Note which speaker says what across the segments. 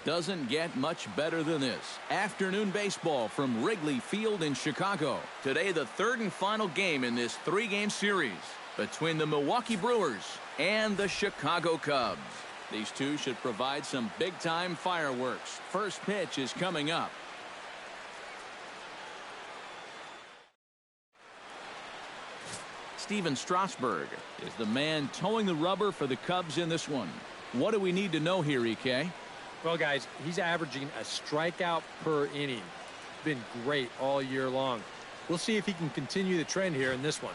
Speaker 1: Doesn't get much better than this. Afternoon baseball from Wrigley Field in Chicago. Today, the third and final game in this three-game series between the Milwaukee Brewers and the Chicago Cubs. These two should provide some big-time fireworks. First pitch is coming up. Steven Strasburg is the man towing the rubber for the Cubs in this one. What do we need to know here, EK?
Speaker 2: Well, guys, he's averaging a strikeout per inning. Been great all year long. We'll see if he can continue the trend here in this one.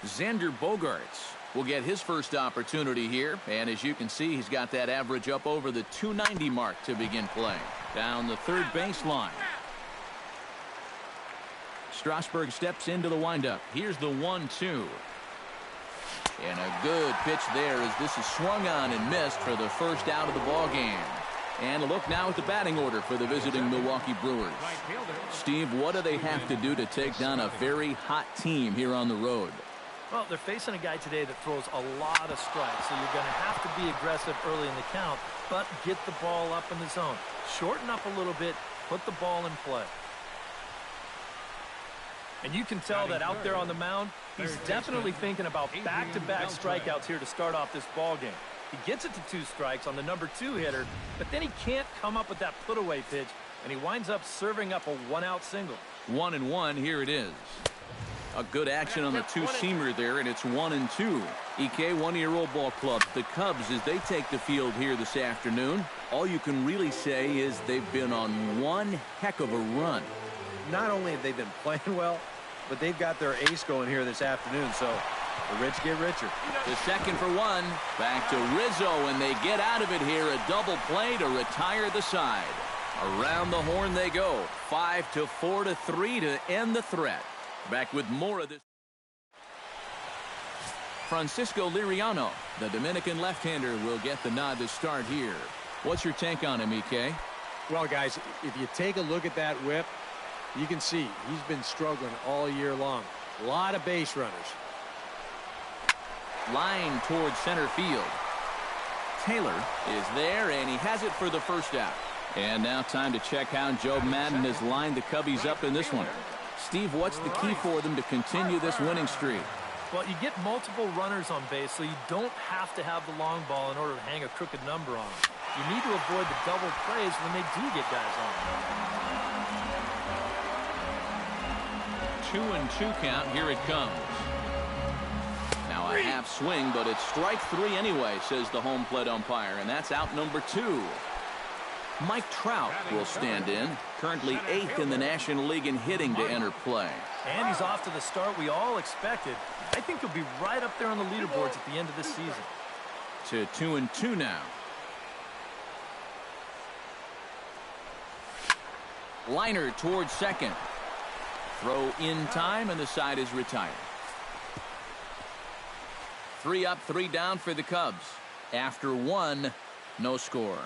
Speaker 1: Xander Bogaerts will get his first opportunity here. And as you can see, he's got that average up over the 290 mark to begin play. Down the third baseline. Strasburg steps into the windup. Here's the 1-2. And a good pitch there as this is swung on and missed for the first out of the ball game. And a look now at the batting order for the visiting Milwaukee Brewers. Steve, what do they have to do to take down a very hot team here on the road?
Speaker 3: Well, they're facing a guy today that throws a lot of strikes, so you're going to have to be aggressive early in the count, but get the ball up in the zone. Shorten up a little bit, put the ball in play. And you can tell that out there on the mound, he's definitely thinking about back-to-back strikeouts here to start off this ball game. He gets it to 2 strikes on the number 2 hitter, but then he can't come up with that put-away pitch, and he winds up serving up a 1-out single.
Speaker 1: 1-1, here it is. A good action on the two-seamer there, and it's 1-2. EK, one-year-old ball club. The Cubs, as they take the field here this afternoon, all you can really say is they've been on one heck of a run.
Speaker 2: Not only have they been playing well, but they've got their ace going here this afternoon, so the rich get richer.
Speaker 1: The second for 1. Back to Rizzo, and they get out of it here. A double play to retire the side. Around the horn they go. 5-4-3 to end the threat. Back with more of this. Francisco Liriano, the Dominican left-hander, will get the nod to start here. What's your take on him, EK?
Speaker 2: Well, guys, if you take a look at that whip, you can see he's been struggling all year long. A lot of base runners.
Speaker 1: Line towards center field. Taylor is there, and he has it for the first out. And now time to check how Joe Madden has lined the Cubbies up in this one. Steve, what's the key for them to continue this winning streak?
Speaker 3: Well, you get multiple runners on base, so you don't have to have the long ball in order to hang a crooked number on them. You need to avoid the double plays when they do get guys on.
Speaker 1: 2-2 count. Here it comes. Now a half swing, but it's strike 3 anyway, says the home plate umpire, and that's out number 2. Mike Trout will stand in, currently 8th in the National League in hitting to enter play.
Speaker 3: And he's off to the start we all expected. I think he'll be right up there on the leaderboards at the end of this season.
Speaker 1: To 2-2 now. Liner towards second. Throw in time, and the side is retired. 3 up, 3 down for the Cubs. After 1, no score.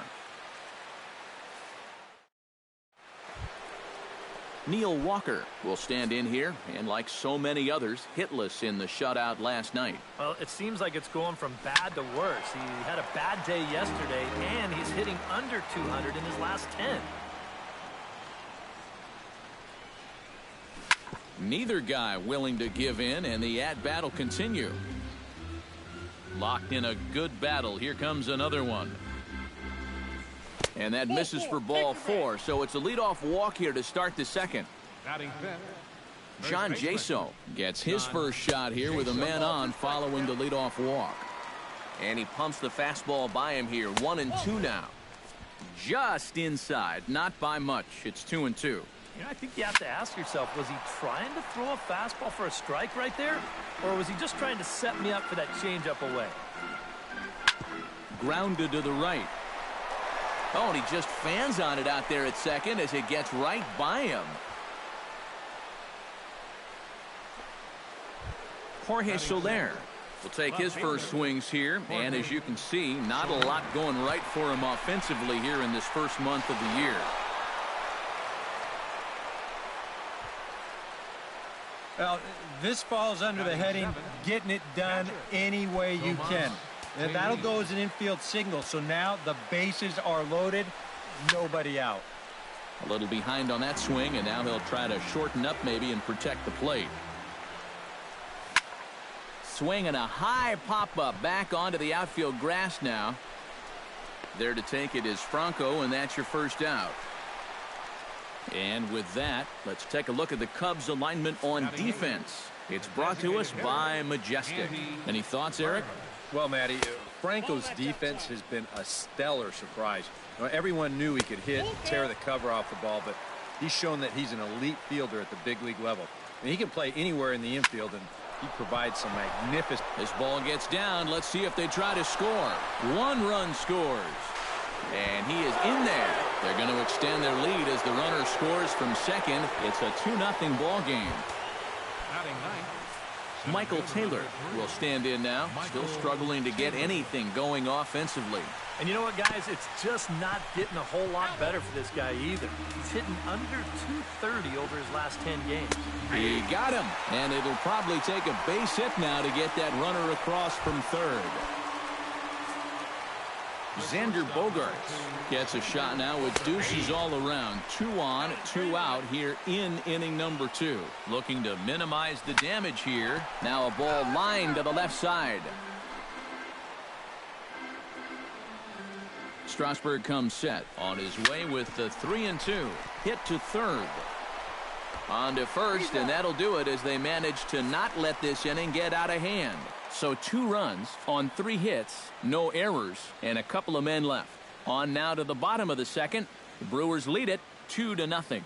Speaker 1: Neil Walker will stand in here, and like so many others, hitless in the shutout last night.
Speaker 3: Well, it seems like it's going from bad to worse. He had a bad day yesterday, and he's hitting under 200 in his last 10.
Speaker 1: Neither guy willing to give in, and the at-bat will continue. Locked in a good battle. Here comes another one. And that misses for ball 4, so it's a leadoff walk here to start the second. John Jaso gets his first shot here with a man on following the leadoff walk. And he pumps the fastball by him here. 1-2 now. Just inside, not by much. It's 2-2.
Speaker 3: You know, I think you have to ask yourself, was he trying to throw a fastball for a strike right there? Or was he just trying to set me up for that changeup away?
Speaker 1: Grounded to the right. Oh, and he just fans on it out there at second as it gets right by him. Jorge Soler will take his first swings here, and as you can see, not a lot going right for him offensively here in this first month of the year.
Speaker 2: Well, this falls under the heading, getting it done any way you can. And that'll go as an infield signal. So now the bases are loaded, nobody out.
Speaker 1: A little behind on that swing, and now he'll try to shorten up maybe and protect the plate. Swinging a high pop-up back onto the outfield grass now. There to take it is Franco, and that's your first out. And with that, let's take a look at the Cubs alignment on defense. It's brought to us by Majestic. Any thoughts, Eric?
Speaker 2: Well, Matty, Franco's defense has been a stellar surprise. Everyone knew he could hit, tear the cover off the ball, but he's shown that he's an elite fielder at the big league level. And he can play anywhere in the infield, and he provides some magnificent.
Speaker 1: This ball gets down. Let's see if they try to score. 1 run scores. And he is in there. They're going to extend their lead as the runner scores from second. It's a 2-0 ball game. Michael Taylor will stand in now. Still struggling to get anything going offensively.
Speaker 3: And you know what, guys? It's just not getting a whole lot better for this guy either. He's hitting under .230 over his last 10 games.
Speaker 1: He got him. And it'll probably take a base hit now to get that runner across from third. Xander Bogaerts gets a shot now with deuces all around. 2 on, 2 out here in inning number 2. Looking to minimize the damage here. Now a ball lined to the left side. Strasburg comes set on his way with the 3-2. Hit to third. On to first, and that'll do it as they manage to not let this inning get out of hand. So 2 runs on 3 hits, no errors, and a couple of men left. On now to the bottom of the second. The Brewers lead it 2-0.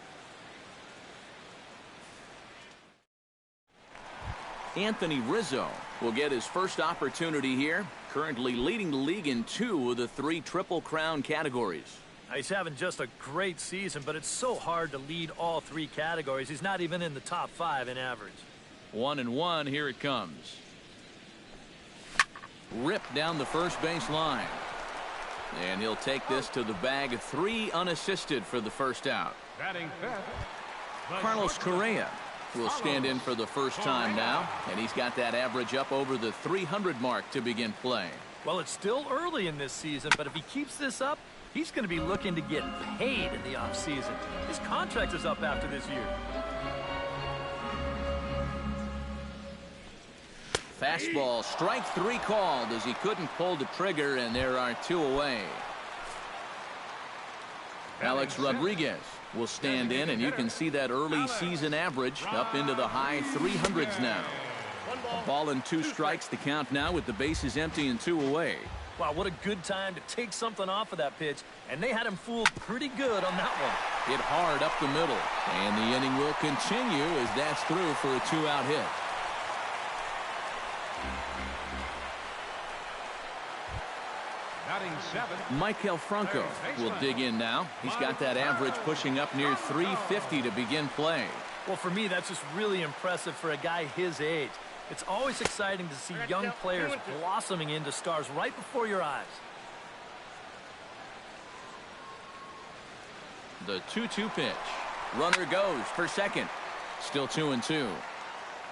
Speaker 1: Anthony Rizzo will get his first opportunity here. Currently leading the league in 2 of the 3 Triple Crown categories.
Speaker 3: He's having just a great season, but it's so hard to lead all 3 categories. He's not even in the top 5 in average.
Speaker 1: 1-1, here it comes. Ripped down the first base line. And he'll take this to the bag. 3 unassisted for the first out. Carlos Correa will stand in for the first time now, and he's got that average up over the 300 mark to begin play.
Speaker 3: Well, it's still early in this season, but if he keeps this up, he's going to be looking to get paid in the offseason. His contract is up after this year.
Speaker 1: Fastball, strike 3 called as he couldn't pull the trigger, and there are 2 away. Alex Rodriguez will stand in, and you can see that early season average up into the high 300s now. A ball and 2 strikes the count now with the bases empty and 2 away.
Speaker 3: Wow, what a good time to take something off of that pitch, and they had him fooled pretty good on that one.
Speaker 1: Hit hard up the middle, and the inning will continue as that's through for a 2-out hit. Maikel Franco will dig in now. He's got that average pushing up near 350 to begin play.
Speaker 3: Well, for me, that's just really impressive for a guy his age. It's always exciting to see young players blossoming into stars right before your eyes.
Speaker 1: The 2-2 pitch. Runner goes for second. Still 2-2.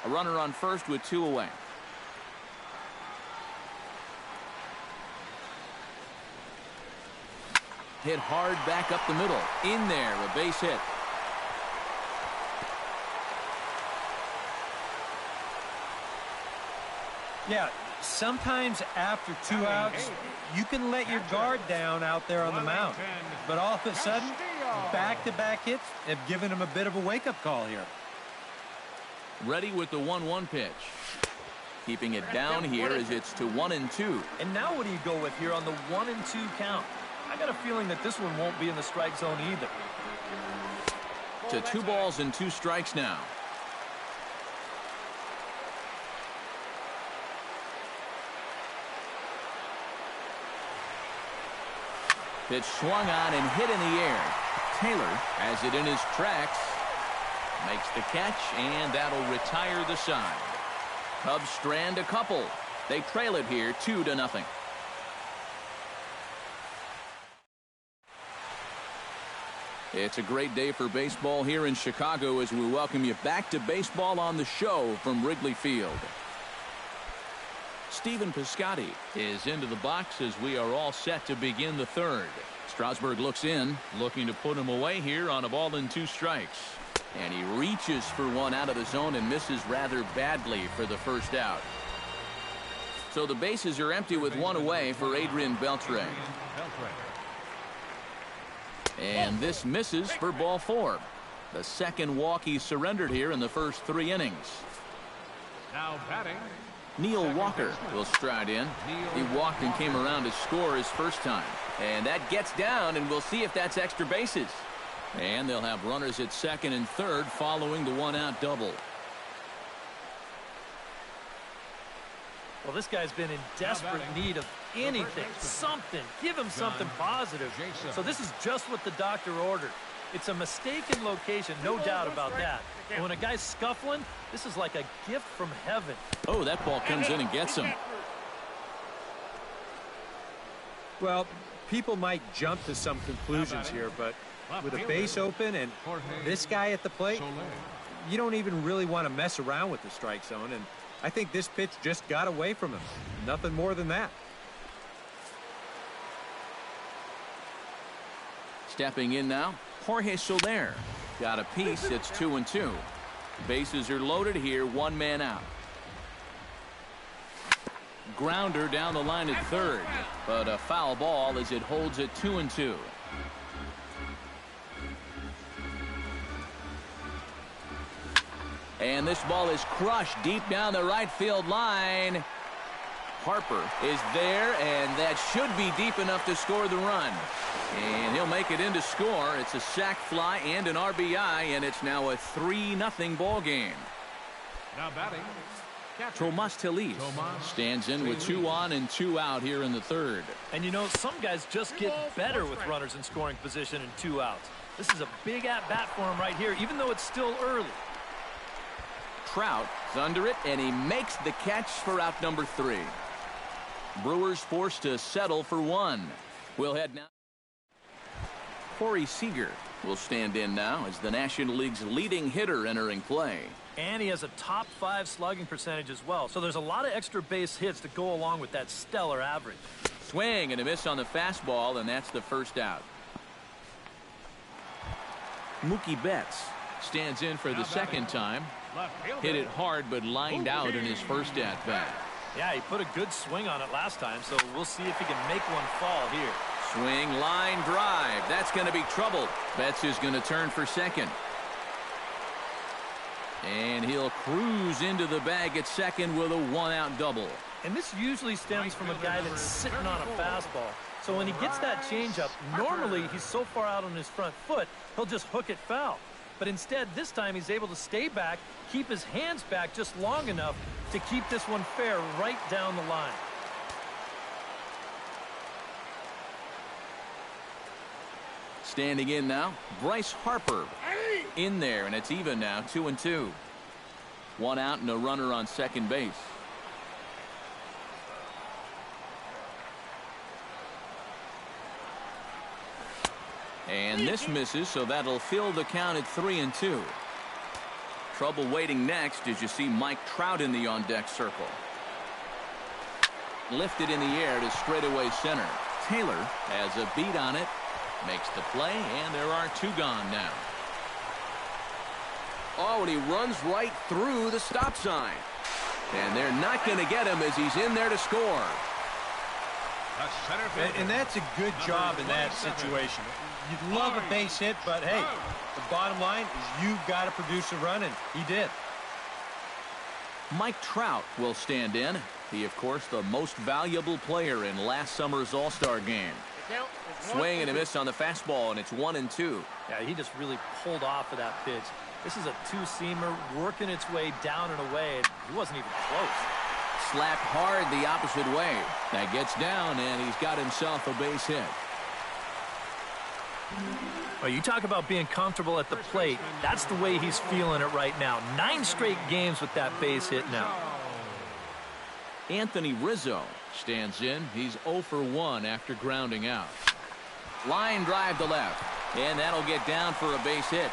Speaker 1: A runner on first with 2 away. Hit hard back up the middle. In there, a base hit.
Speaker 2: Yeah, sometimes after 2 outs, you can let your guard down out there on the mound. But all of a sudden, back-to-back hits have given him a bit of a wake-up call here.
Speaker 1: Ready with the 1-1 pitch. Keeping it down here as it's to 1-2.
Speaker 3: And now what do you go with here on the 1-2 count? I got a feeling that this one won't be in the strike zone either.
Speaker 1: To 2 balls and 2 strikes now. Pitch swung on and hit in the air. Taylor has it in his tracks. Makes the catch, and that'll retire the side. Cubs strand a couple. They trail it here 2-0. It's a great day for baseball here in Chicago as we welcome you back to baseball on the show from Wrigley Field. Stephen Piscotty is into the box as we are all set to begin the third. Strasburg looks in, looking to put him away here on a ball and 2 strikes. And he reaches for one out of the zone and misses rather badly for the first out. So the bases are empty with 1 away for Adrian Beltre. And this misses for ball 4. The second walk he surrendered here in the first 3 innings.
Speaker 4: Now batting,
Speaker 1: Neil Walker will stride in. He walked and came around to score his first time. And that gets down, and we'll see if that's extra bases. And they'll have runners at second and third following the 1-out double.
Speaker 3: Well, this guy's been in desperate need of anything, something. Give him something positive. So this is just what the doctor ordered. It's a mistaken location, no doubt about that. And when a guy's scuffling, this is like a gift from heaven.
Speaker 1: Oh, that ball comes in and gets him.
Speaker 2: Well, people might jump to some conclusions here, but with a base open and this guy at the plate, you don't even really want to mess around with the strike zone. And I think this pitch just got away from him. Nothing more than that.
Speaker 1: Stepping in now, Jorge Soler. Got a piece. It's 2-2. Bases are loaded here. 1 man out. Grounder down the line at third, but a foul ball as it holds at 2-2. And this ball is crushed deep down the right field line. Harper is there, and that should be deep enough to score the run. And he'll make it in to score. It's a sac fly and an RBI, and it's now a 3-0 ball game.
Speaker 4: now batting,
Speaker 1: Tomas Tellez stands in with 2 on and 2 out here in the third.
Speaker 3: And you know, some guys just get better with runners in scoring position and 2 outs. This is a big at-bat for him right here, even though it's still early.
Speaker 1: Trout is under it, and he makes the catch for out number 3. Brewers forced to settle for 1. We'll head now. Corey Seager will stand in now as the National League's leading hitter entering play.
Speaker 3: And he has a top 5 slugging percentage as well. So there's a lot of extra base hits to go along with that stellar average.
Speaker 1: Swing and a miss on the fastball, and that's the first out. Mookie Betts stands in for the second time. Hit it hard, but lined out in his first at-bat.
Speaker 3: Yeah, he put a good swing on it last time, so we'll see if he can make one fall here.
Speaker 1: Swing, line drive. That's going to be trouble. Betts is going to turn for second. And he'll cruise into the bag at second with a 1-out double.
Speaker 3: And this usually stems from a guy that's sitting on a fastball. So when he gets that changeup, normally he's so far out on his front foot, he'll just hook it foul. But instead, this time he's able to stay back, keep his hands back just long enough to keep this one fair right down the line.
Speaker 1: Standing in now, Bryce Harper in there, and it's even now, 2-2. 1 out and a runner on second base. And this misses, so that'll fill the count at 3-2. Trouble waiting next as you see Mike Trout in the on-deck circle. Lifted in the air to straightaway center. Taylor has a beat on it, makes the play, and there are 2 gone now. Oh, and he runs right through the stop sign. And they're not going to get him as he's in there to score.
Speaker 2: And that's a good job in that situation. You'd love a base hit, but hey, the bottom line is you've got to produce a run, and he did.
Speaker 1: Mike Trout will stand in. He, of course, the most valuable player in last summer's All-Star game. Swing and a miss on the fastball, and it's 1-2.
Speaker 3: Yeah, he just really pulled off of that pitch. This is a 2-seamer working its way down and away, and he wasn't even close.
Speaker 1: Slapped hard the opposite way. That gets down, and he's got himself a base hit.
Speaker 3: Well, you talk about being comfortable at the plate. That's the way he's feeling it right now. 9 straight games with that base hit now.
Speaker 1: Anthony Rizzo stands in. He's 0 for 1 after grounding out. Line drive to left, and that'll get down for a base hit.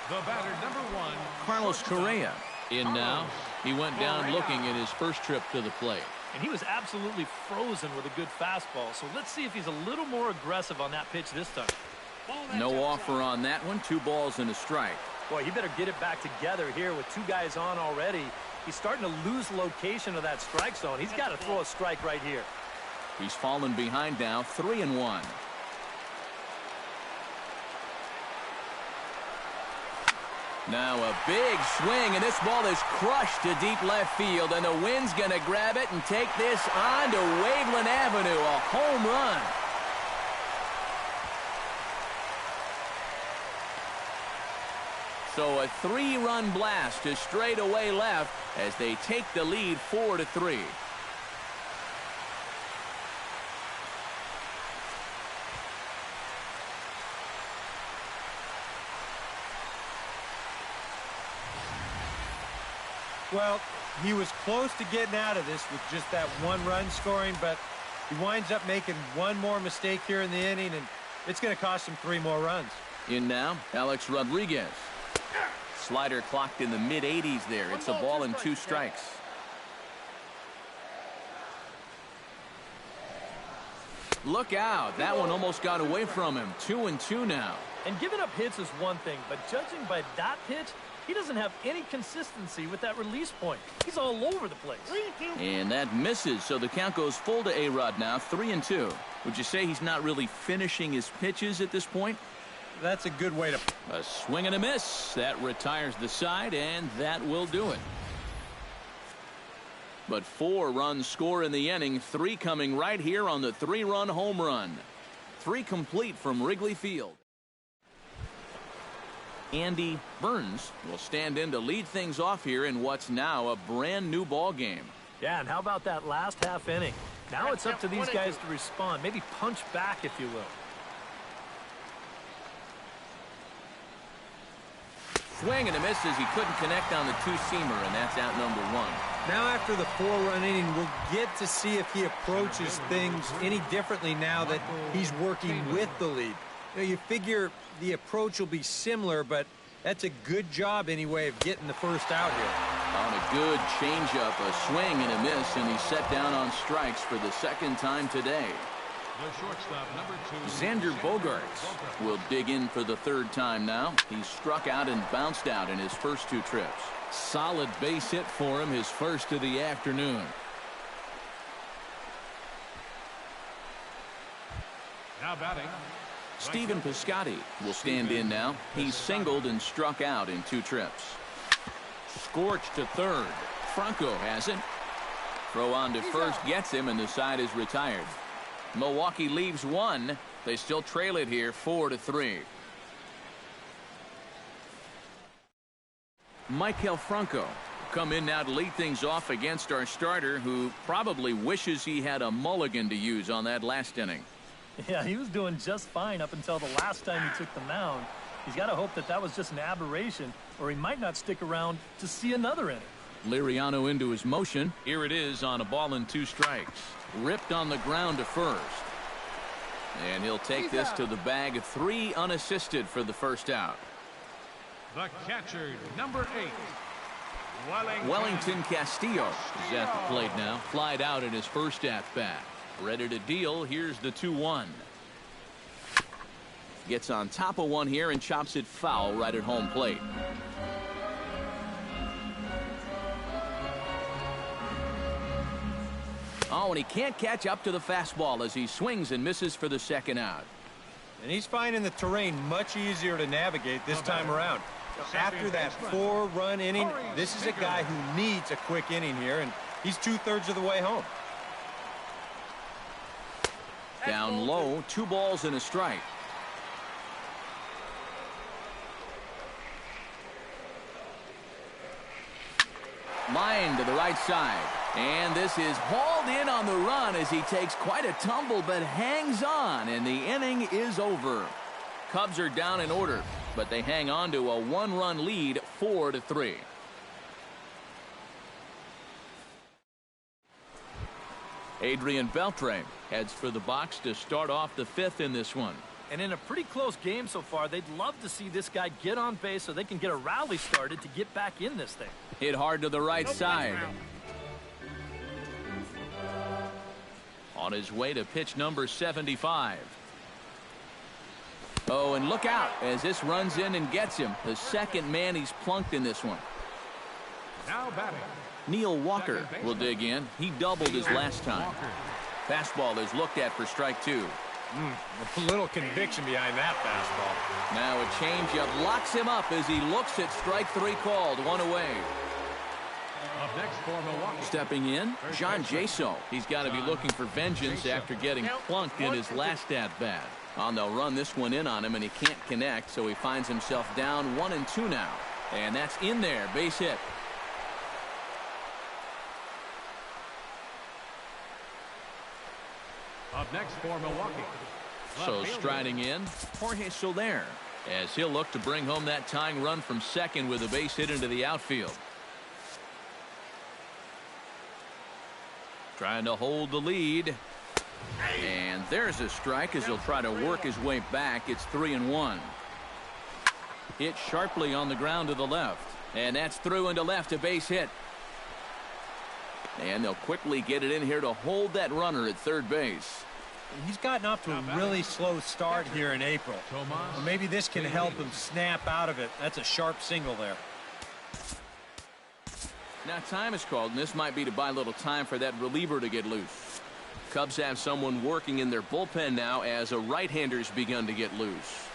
Speaker 4: The batter, number 1.
Speaker 1: Carlos Correa in now. He went down looking at his first trip to the plate.
Speaker 3: And he was absolutely frozen with a good fastball. So let's see if he's a little more aggressive on that pitch this time.
Speaker 1: No offer on that one. 2 balls and a strike.
Speaker 3: Boy, he better get it back together here with 2 guys on already. He's starting to lose location of that strike zone. He's got to throw a strike right here.
Speaker 1: He's fallen behind now, 3-1. Now a big swing, and this ball is crushed to deep left field, and the wind's going to grab it and take this on to Waveland Avenue, a home run. So a 3-run blast to straightaway left as they take the lead 4-3.
Speaker 2: Well, he was close to getting out of this with just that 1 run scoring, but he winds up making 1 more mistake here in the inning, and it's going to cost him 3 more runs.
Speaker 1: In now, Alex Rodriguez. Slider clocked in the mid-80s there. It's a ball and 2 strikes. Look out. That one almost got away from him. 2-2 now.
Speaker 3: And giving up hits is one thing, but judging by that pitch, he doesn't have any consistency with that release point. He's all over the place.
Speaker 1: And that misses, so the count goes full to A-Rod now, 3-2. Would you say he's not really finishing his pitches at this point?
Speaker 2: That's a good way to...
Speaker 1: A swing and a miss. That retires the side, and that will do it. But 4 runs score in the inning, 3 coming right here on the 3-run home run. 3 complete from Wrigley Field. Andy Burns will stand in to lead things off here in what's now a brand new ball game.
Speaker 3: Yeah, and how about that last half inning? Now it's up to these guys to respond, maybe punch back, if you will.
Speaker 1: Swing and a miss as he couldn't connect on the 2-seamer, and that's out number 1.
Speaker 2: Now after the 4-run inning, we'll get to see if he approaches things any differently now that he's working with the lead. You figure the approach will be similar, but that's a good job anyway of getting the first out here.
Speaker 1: On a good changeup, a swing and a miss, and he's set down on strikes for the 2nd time today.
Speaker 4: The shortstop, number 2.
Speaker 1: Xander Bogaerts will dig in for the 3rd time now. He's struck out and bounced out in his first 2 trips. Solid base hit for him, his first of the afternoon.
Speaker 4: Now batting.
Speaker 1: Stephen Piscotty will stand in now. He's singled and struck out in 2 trips. Scorched to 3rd. Franco has it. Throw on to first gets him, and the side is retired. Milwaukee leaves 1. They still trail it here 4-3. Maikel Franco will come in now to lead things off against our starter, who probably wishes he had a mulligan to use on that last inning.
Speaker 3: Yeah, he was doing just fine up until the last time he took the mound. He's got to hope that that was just an aberration, or he might not stick around to see another inning.
Speaker 1: Liriano into his motion. Here it is on a ball and 2 strikes. Ripped on the ground to first. And he'll take this to the bag. 3 unassisted for the first out.
Speaker 4: The catcher, number 8.
Speaker 1: Wellington Castillo is at the plate now. Flied out in his first at-bat. Ready to deal. Here's the 2-1. Gets on top of one here and chops it foul right at home plate. Oh, and he can't catch up to the fastball as he swings and misses for the 2nd out.
Speaker 2: And he's finding the terrain much easier to navigate this time around. After that 4-run inning, this is a guy who needs a quick inning here, and he's 2/3 of the way home.
Speaker 1: Down low, 2 balls and a strike. Line to the right side. And this is hauled in on the run as he takes quite a tumble but hangs on, and the inning is over. Cubs are down in order, but they hang on to a 1-run lead, 4-3. Adrian Beltre heads for the box to start off the 5th in this one.
Speaker 3: And in a pretty close game so far, they'd love to see this guy get on base so they can get a rally started to get back in this thing.
Speaker 1: Hit hard to the right side. On his way to pitch number 75. Oh, and look out as this runs in and gets him. The second man he's plunked in this one.
Speaker 4: Now batting.
Speaker 1: Neil Walker will dig in. He doubled his last time. Fastball is looked at for strike 2.
Speaker 2: A little conviction behind that fastball.
Speaker 1: Now a changeup locks him up as he looks at strike 3 called. 1 away.
Speaker 4: Up next for Milwaukee.
Speaker 1: Stepping in, John Jaso. He's got to be looking for vengeance after getting plunked in his last at-bat. They'll run this one in on him, and he can't connect, so he finds himself down 1-2 now. And that's in there, base hit.
Speaker 4: Up next for Milwaukee.
Speaker 1: So striding in, Jorge Soler, as he'll look to bring home that tying run from second with a base hit into the outfield. Trying to hold the lead. And there's a strike as he'll try to work his way back. It's 3-1. Hit sharply on the ground to the left. And that's through into left, a base hit. And they'll quickly get it in here to hold that runner at third base.
Speaker 2: He's gotten off to a really slow start here in April. Well, maybe this can help him snap out of it. That's a sharp single there.
Speaker 1: Now time is called, and this might be to buy a little time for that reliever to get loose. Cubs have someone working in their bullpen now as a right-hander's begun to get loose.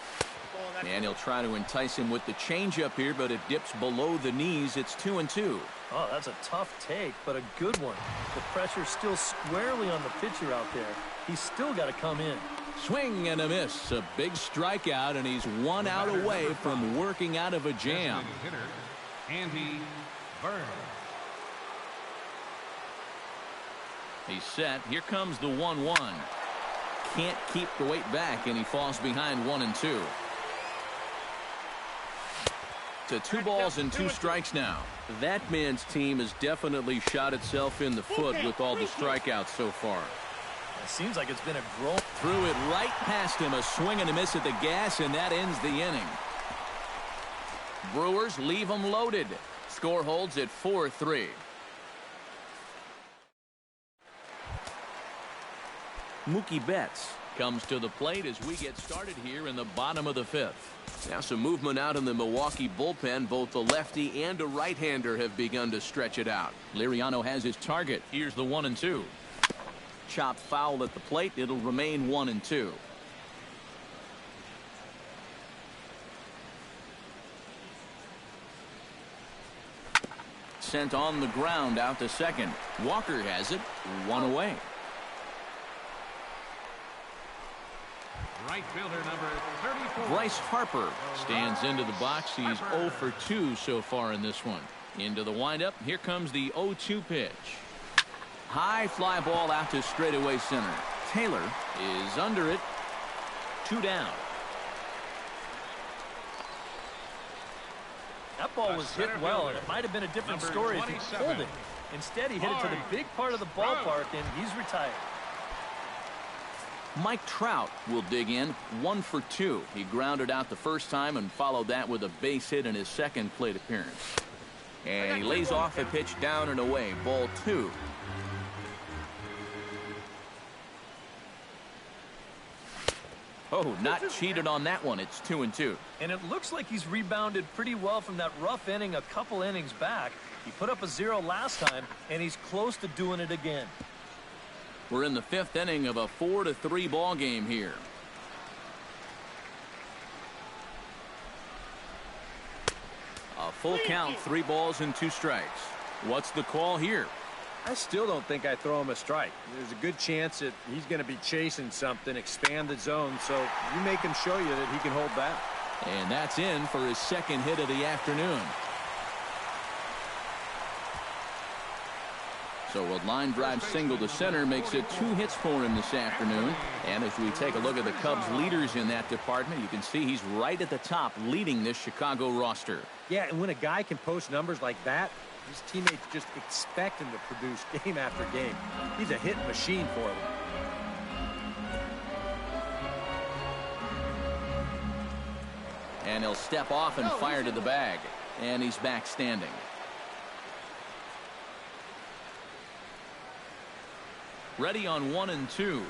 Speaker 1: And he'll try to entice him with the changeup here, but it dips below the knees. It's 2-2.
Speaker 3: Oh, that's a tough take, but a good one. The pressure's still squarely on the pitcher out there. He's still got to come in.
Speaker 1: Swing and a miss. A big strikeout, and he's 1 out away from working out of a jam.
Speaker 4: Hitter, Andy Burns.
Speaker 1: He's set. Here comes the 1-1. Can't keep the weight back, and he falls behind 1-2. To 2 balls and 2 strikes now. That man's team has definitely shot itself in the foot with all the strikeouts so far.
Speaker 3: It seems like it's been a growth.
Speaker 1: Threw it right past him. A swing and a miss at the gas, and that ends the inning. Brewers leave them loaded. Score holds at 4-3. Mookie Betts comes to the plate as we get started here in the bottom of the 5th. Now some movement out in the Milwaukee bullpen. Both the lefty and a right-hander have begun to stretch it out. Liriano has his target. Here's the 1-2. Chopped foul at the plate. It'll remain 1-2. Sent on the ground out to second. Walker has it. 1 away.
Speaker 4: Right fielder number 34.
Speaker 1: Bryce Harper stands into the box. He's 0 for 2 so far in this one. Into the windup. Here comes the 0-2 pitch. High fly ball out to straightaway center. Taylor is under it. 2 down.
Speaker 3: That ball was hit well, and it might have been a different story if he pulled it. Instead, he hit it to the big part of the ballpark, and he's retired.
Speaker 1: Mike Trout will dig in. 1 for 2. He grounded out the first time and followed that with a base hit in his second plate appearance. And he lays off a pitch down and away. Ball 2. Oh, not cheated on that one. It's 2-2.
Speaker 3: And it looks like he's rebounded pretty well from that rough inning a couple innings back. He put up a 0 last time, and he's close to doing it again.
Speaker 1: We're in the 5th inning of a 4-3 ball game here. A full count, 3 balls and 2 strikes. What's the call here?
Speaker 2: I still don't think I throw him a strike. There's a good chance that he's going to be chasing something, expand the zone, so you make him show you that he can hold back.
Speaker 1: And that's in for his second hit of the afternoon. So a line drive single to center makes it 2 hits for him this afternoon. And as we take a look at the Cubs leaders in that department, you can see he's right at the top leading this Chicago roster.
Speaker 2: Yeah, and when a guy can post numbers like that, his teammates just expect him to produce game after game. He's a hit machine for them.
Speaker 1: And he'll step off and fire to the bag. And he's back standing. Ready on 1 and 2.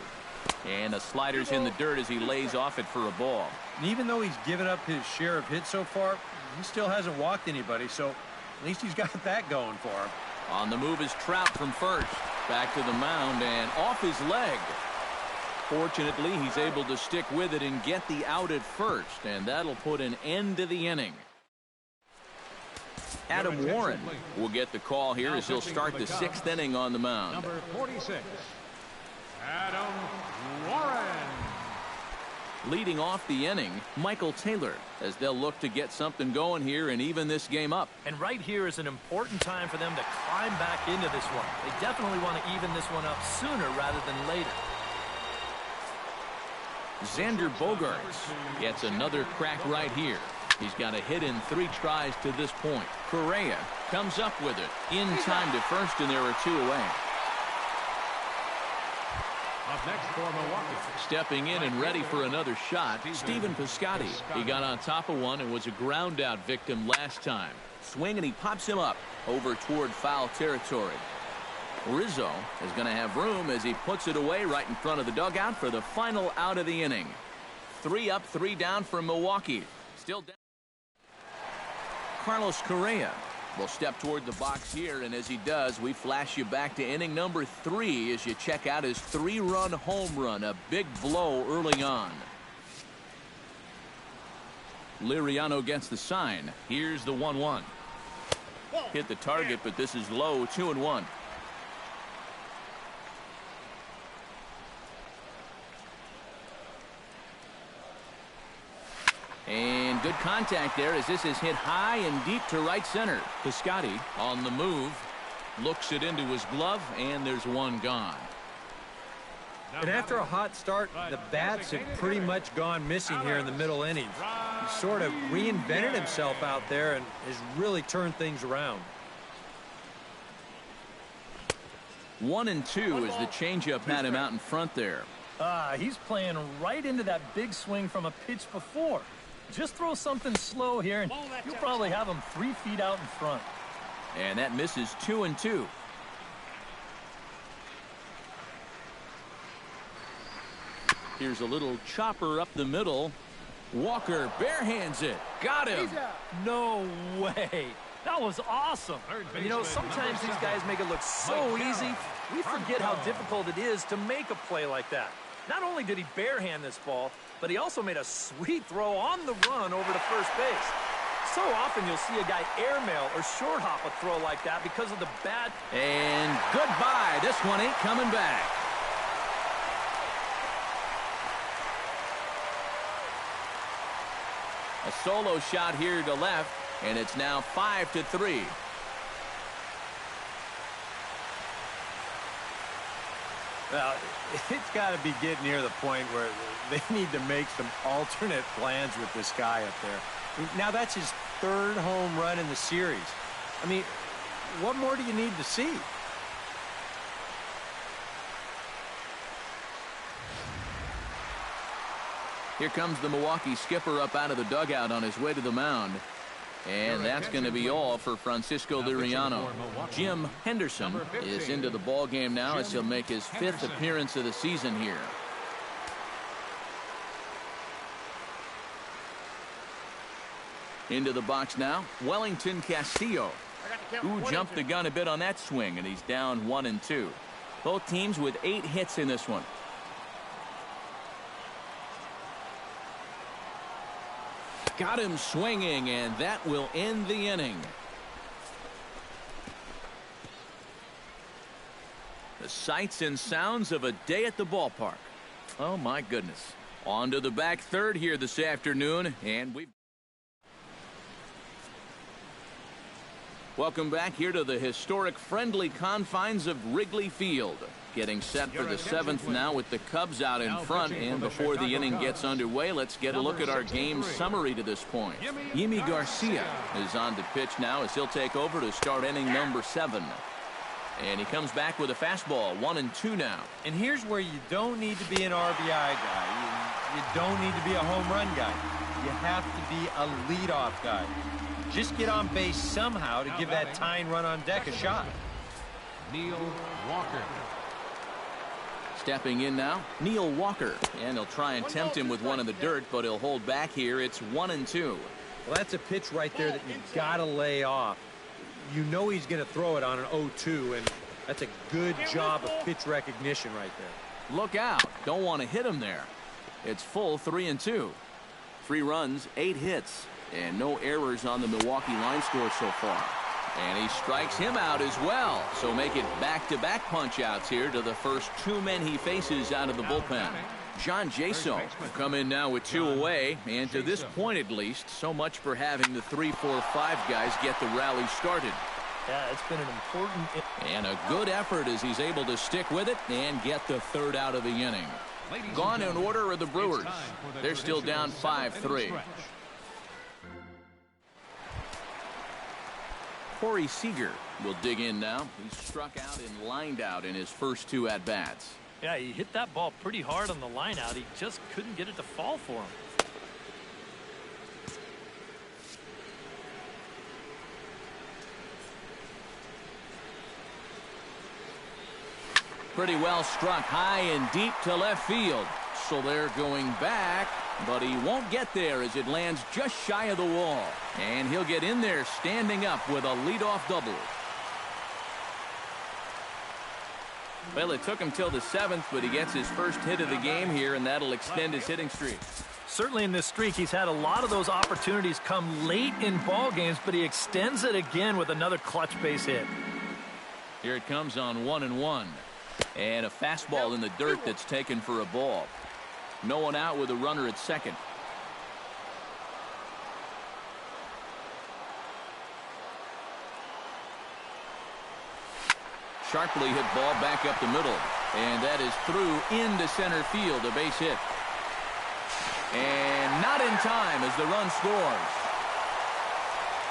Speaker 1: And the slider's in the dirt as he lays off it for a ball.
Speaker 2: And even though he's given up his share of hits so far, he still hasn't walked anybody, so at least he's got that going for him.
Speaker 1: On the move is Trout from first. Back to the mound and off his leg. Fortunately, he's able to stick with it and get the out at first, and that'll put an end to the inning. Adam Warren will get the call here as he'll start the 6th inning on the mound.
Speaker 4: Number 46, Adam Warren.
Speaker 1: Leading off the inning, Michael Taylor, as they'll look to get something going here and even this game up.
Speaker 3: And right here is an important time for them to climb back into this one. They definitely want to even this one up sooner rather than later.
Speaker 1: Xander Bogaerts gets another crack right here. He's got a hit in 3 tries to this point. Correa comes up with it in time to first, and there are 2 away.
Speaker 4: Up next for Milwaukee.
Speaker 1: Stepping in and ready for another shot, Stephen Piscotty. He got on top of one and was a ground out victim last time. Swing and he pops him up over toward foul territory. Rizzo is going to have room as he puts it away right in front of the dugout for the final out of the inning. 3 up, 3 down for Milwaukee. Still down. Carlos Correa will step toward the box here, and as he does, we flash you back to inning number 3 as you check out his 3-run home run, a big blow early on. Liriano gets the sign. Here's the 1-1. Hit the target, but this is low, 2-1. And good contact there as this is hit high and deep to right center. Piscotty on the move, looks it into his glove, and there's one gone.
Speaker 2: And after a hot start, the bats have pretty much gone missing here in the middle innings. He sort of reinvented himself out there and has really turned things around.
Speaker 1: 1 and 2 as the changeup had him out in front there.
Speaker 3: He's playing right into that big swing from a pitch before. Just throw something slow here, and you'll probably have him 3 feet out in front.
Speaker 1: And that misses 2 and 2. Here's a little chopper up the middle. Walker barehands it. Got him.
Speaker 3: No way. That was awesome. And you know, sometimes these guys make it look so easy, we forget how difficult it is to make a play like that. Not only did he barehand this ball, but he also made a sweet throw on the run over to first base. So often you'll see a guy airmail or short hop a throw like that because of the bad.
Speaker 1: And goodbye. This one ain't coming back. A solo shot here to left, and it's now 5-3.
Speaker 2: Well, it's got to be getting near the point where they need to make some alternate plans with this guy up there. Now, that's his 3rd home run in the series. I mean, what more do you need to see?
Speaker 1: Here comes the Milwaukee skipper up out of the dugout on his way to the mound. And that's going to be all for Francisco Liriano. Jim Henderson is into the ball game now as he'll make his 5th appearance of the season here. Into the box now, Wellington Castillo, who jumped the gun a bit on that swing, and he's down 1 and 2. Both teams with 8 hits in this one. Got him swinging, and that will end the inning. The sights and sounds of a day at the ballpark. Oh, my goodness. On to the back third here this afternoon, and we've... Welcome back here to the historic friendly confines of Wrigley Field. Getting set for the 7th now with the Cubs out in front, and before the inning gets underway, let's get a look at our game summary to this point. Yimi Garcia is on to pitch now as he'll take over to start inning number 7. And he comes back with a fastball, 1 and 2 now.
Speaker 2: And here's where you don't need to be an RBI guy. You don't need to be a home run guy. you have to be a leadoff guy. Just get on base somehow to give that tying run on deck a shot.
Speaker 4: Neil Walker.
Speaker 1: Stepping in now, Neil Walker. And he'll try and tempt him with one in the dirt, but he'll hold back here. It's 1-2.
Speaker 2: Well, that's a pitch right there that you've got to lay off. You know he's going to throw it on an 0-2, and that's a good job of pitch recognition right there.
Speaker 1: Look out. Don't want to hit him there. It's full 3-2. 3 runs, 8 hits, and no errors on the Milwaukee line score so far. And he strikes him out as well. So make it back-to-back punch-outs here to the first 2 men he faces out of the bullpen. John Jaso will come in now with 2 away. And to this point, at least, so much for having the 3, 4, 5 guys get the rally started.
Speaker 3: Yeah, it's been an important...
Speaker 1: And a good effort as he's able to stick with it and get the 3rd out of the inning. Gone in order are the Brewers. They're still down 5-3. Corey Seager will dig in now. He struck out and lined out in his first 2 at-bats.
Speaker 3: Yeah, he hit that ball pretty hard on the line out. He just couldn't get it to fall for him.
Speaker 1: Pretty well struck high and deep to left field. So they're going back, but he won't get there as it lands just shy of the wall. And he'll get in there standing up with a leadoff double. Well, it took him till the 7th, but he gets his first hit of the game here, and that'll extend his hitting streak.
Speaker 3: Certainly in this streak, he's had a lot of those opportunities come late in ball games, but he extends it again with another clutch base hit.
Speaker 1: Here it comes on 1-1. And a fastball in the dirt that's taken for a ball. No one out with a runner at second. Sharply hit ball back up the middle. And that is through into center field, a base hit. And not in time as the run scores.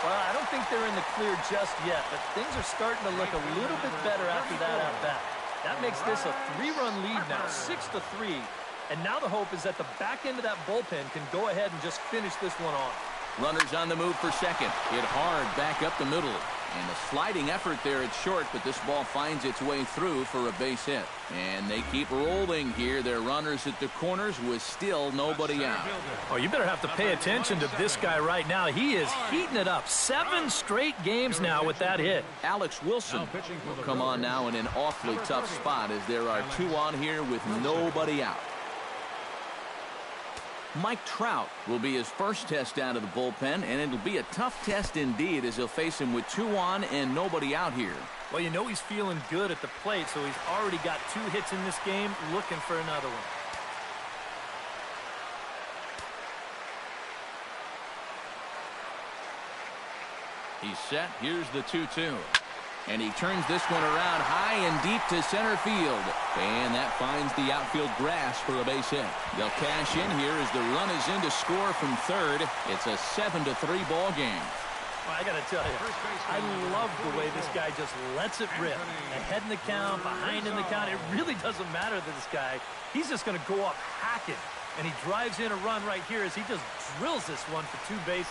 Speaker 3: Well, I don't think they're in the clear just yet, but things are starting to look a little bit better after that at-bat. That makes this a 3-run lead now, 6-3. And now the hope is that the back end of that bullpen can go ahead and just finish this one off.
Speaker 1: Runners on the move for second. Hit hard back up the middle. And a sliding effort there at short, but this ball finds its way through for a base hit. And they keep rolling here. Their runners at the corners with still nobody out.
Speaker 3: Oh, you better have to pay attention to this guy right now. He is heating it up. 7 straight games now with that hit.
Speaker 1: Alex Wilson will come on now in an awfully tough spot as there are 2 on here with nobody out. Mike Trout will be his first test out of the bullpen, and it'll be a tough test indeed as he'll face him with 2 on and nobody out here.
Speaker 3: Well, you know he's feeling good at the plate, so he's already got 2 hits in this game, looking for another one.
Speaker 1: He's set. Here's the 2-2. And he turns this one around high and deep to center field. And that finds the outfield grass for a base hit. They'll cash in here as the run is in to score from third. It's a 7-3 ball game.
Speaker 3: Well, I got to tell you, I love the way this guy just lets it rip. Ahead in the count, behind in the count. It really doesn't matter to this guy. He's just going to go up hacking. And he drives in a run right here as he just drills this one for 2 bases.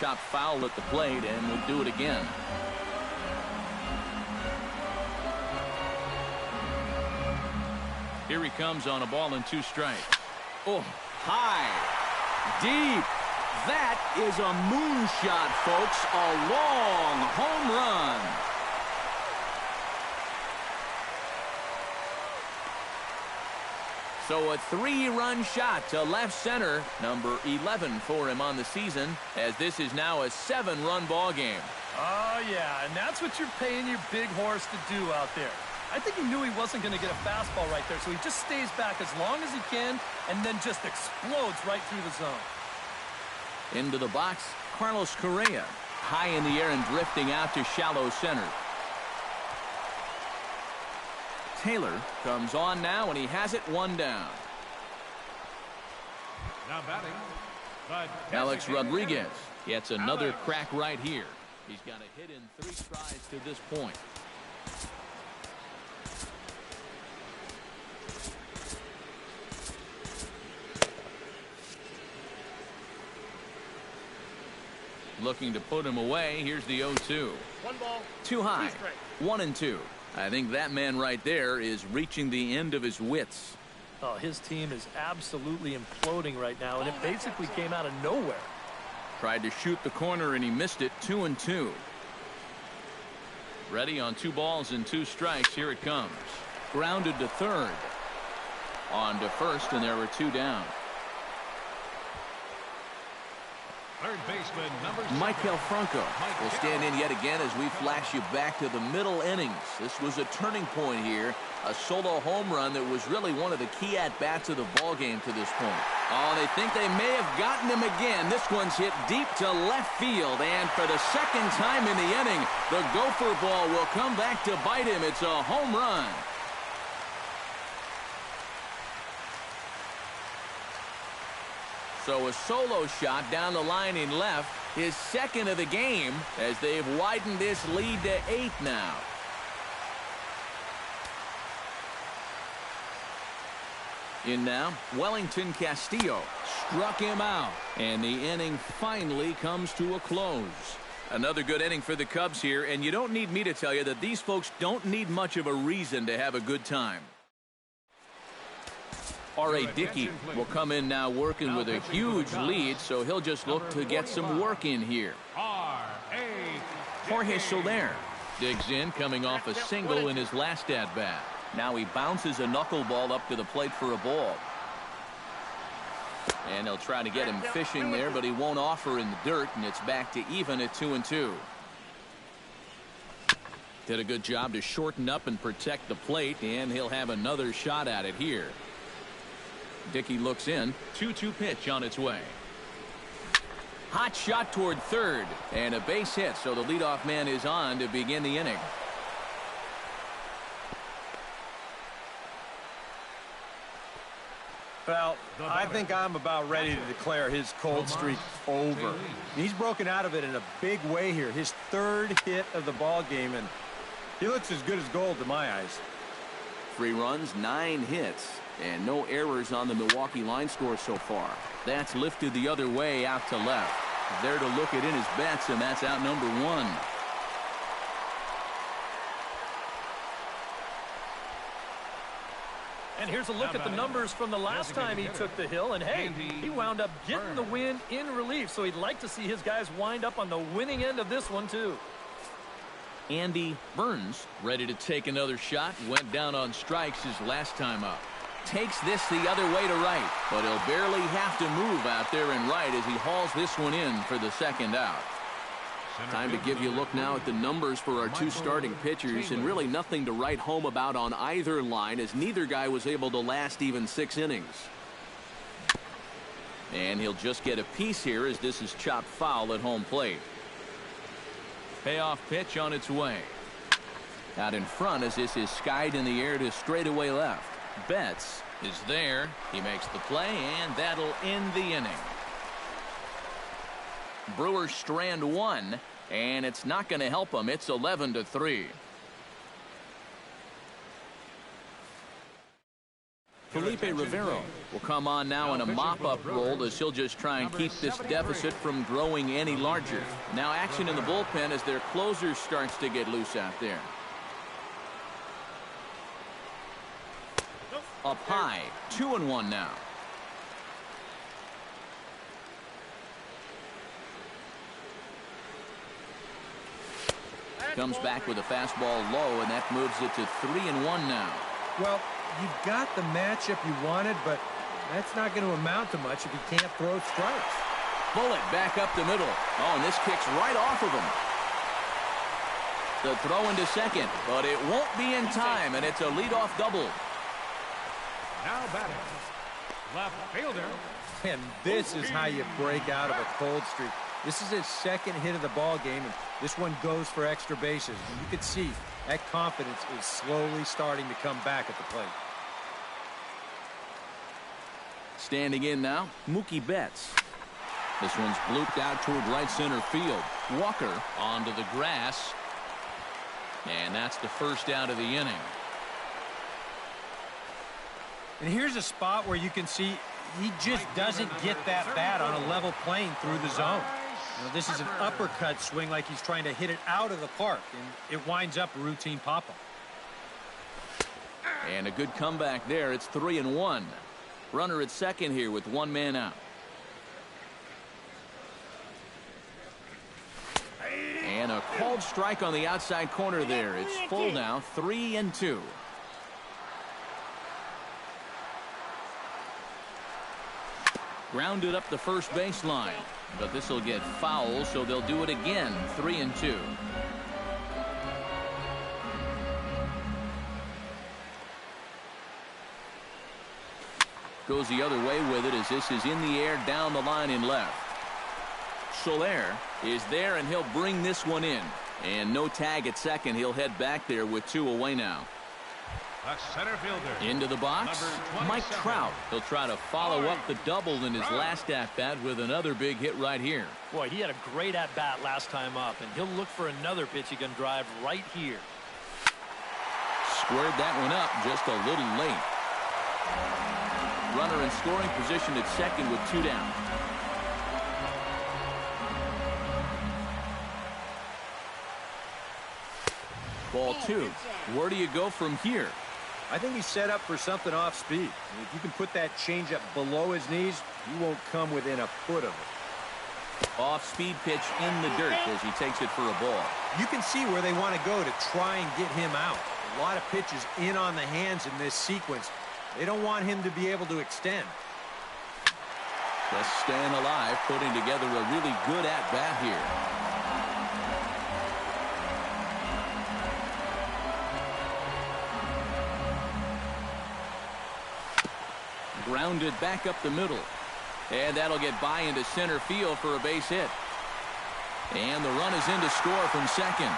Speaker 1: Chopped foul at the plate, and we'll do it again. Here he comes on a ball and 2 strikes. Oh, high, deep. That is a moonshot, folks. A long home run. So a 3-run shot to left center, number 11 for him on the season, as this is now a 7-run ball game.
Speaker 3: Oh, yeah, and that's what you're paying your big horse to do out there. I think he knew he wasn't going to get a fastball right there, so he just stays back as long as he can and then just explodes right through the zone.
Speaker 1: Into the box, Carlos Correa. High in the air and drifting out to shallow center. Taylor comes on now, and he has it 1 down.
Speaker 4: Now batting,
Speaker 1: Alex Rodriguez gets another crack right here. He's got a hit in 3 strides to this point. looking to put him away. Here's the 0-2.
Speaker 5: 1 ball.
Speaker 1: Too high.
Speaker 5: 2 strikes.
Speaker 1: 1-2. I think that man right there is reaching the end of his wits.
Speaker 3: Oh, his team is absolutely imploding right now, and it basically came out of nowhere.
Speaker 1: Tried to shoot the corner and he missed it. 2-2. Ready on 2 balls and 2 strikes. Here it comes. Grounded to third. On to first, and there were 2 down.
Speaker 4: Third baseman, number 7.
Speaker 1: Maikel Franco will stand in yet again as we flash you back to the middle innings. This was a turning point here. A solo home run that was really one of the key at-bats of the ballgame to this point. Oh, they think they may have gotten him again. This one's hit deep to left field, and for the second time in the inning, the gopher ball will come back to bite him. It's a home run. So a solo shot down the line in left, his second of the game, as they've widened this lead to 8 now. In now, Wellington Castillo struck him out, and the inning finally comes to a close. Another good inning for the Cubs here, and you don't need me to tell you that these folks don't need much of a reason to have a good time. R.A. Dickey will come in now working with a huge lead, so he'll just look to get some work in here. Jorge Soler digs in, coming off a single in his last at-bat. Now he bounces a knuckleball up to the plate for a ball. And they'll try to get him fishing there, but he won't offer in the dirt, and it's back to even at 2-2. Did a good job to shorten up and protect the plate, and he'll have another shot at it here. Dickey looks in. 2-2 pitch on its way. Hot shot toward third, and a base hit, so the leadoff man is on to begin the inning.
Speaker 2: Well, I think I'm about ready to declare his cold streak over. He's broken out of it in a big way here. His 3rd hit of the ball game, and he looks as good as gold to my eyes.
Speaker 1: 3 runs, 9 hits, and no errors on the Milwaukee line score so far. That's lifted the other way out to left. There to look it in his bets, and that's out number 1.
Speaker 3: And here's a look at the numbers from the last time he took the hill. And, hey, he wound up getting the win in relief. So he'd like to see his guys wind up on the winning end of this one, too.
Speaker 1: Andy Burns ready to take another shot. Went down on strikes his last time up. Takes this the other way to right. But he'll barely have to move out there in right as he hauls this one in for the second out. Time to give you a look now at the numbers for our 2 starting pitchers, and really nothing to write home about on either line, as neither guy was able to last even 6 innings. And he'll just get a piece here as this is chopped foul at home plate. Payoff pitch on its way. Out in front as this is skied in the air to straightaway left. Betts is there. He makes the play, and that'll end the inning. Brewers strand 1, and it's not going to help them. It's 11-3. Felipe Rivero will come on now in a mop-up role as he'll just try and keep this deficit from growing any larger. Now action in the bullpen as their closer starts to get loose out there. Up high, 2-1 now. Comes back with a fastball low, and that moves it to 3-1 now.
Speaker 2: Well, you got the matchup you wanted, but that's not going to amount to much if you can't throw strikes.
Speaker 1: Bullet back up the middle. Oh, and this kicks right off of him. The throw into second, but it won't be in time, and it's a leadoff double.
Speaker 4: Now batting, left fielder.
Speaker 2: And this is how you break out of a cold streak. This is his 2nd hit of the ball game, and this one goes for extra bases. And you can see that confidence is slowly starting to come back at the plate.
Speaker 1: Standing in now, Mookie Betts. This one's blooped out toward right center field. Walker onto the grass. And that's the first out of the inning.
Speaker 2: And here's a spot where you can see he just doesn't get that bat on a level plane through the zone. This is an uppercut swing like he's trying to hit it out of the park, and it winds up a routine pop-up.
Speaker 1: And a good comeback there. It's 3-1. Runner at second here with one man out. And a called strike on the outside corner there. It's full now, 3-2. Grounded up the first baseline. But this will get foul, so they'll do it again. 3-2. Goes the other way with it as this is in the air down the line in left. Soler is there, and he'll bring this one in. And no tag at second. He'll head back there with two away now.
Speaker 4: The center fielder.
Speaker 1: Into the box, Mike Trout. He'll try to follow up the double in his last at-bat with another big hit right here.
Speaker 3: Boy, he had a great at-bat last time up, and he'll look for another pitch he can drive right here.
Speaker 1: Squared that one up just a little late. Runner in scoring position at second with two down. Ball two. Where do you go from here?
Speaker 2: I think he's set up for something off speed. If you can put that changeup below his knees, you won't come within a foot of it.
Speaker 1: Off speed pitch in the dirt as he takes it for a ball.
Speaker 2: You can see where they want to go to try and get him out. A lot of pitches in on the hands in this sequence. They don't want him to be able to extend.
Speaker 1: Just staying alive, putting together a really good at-bat here. Grounded back up the middle. And that'll get by into center field for a base hit. And the run is in to score from second.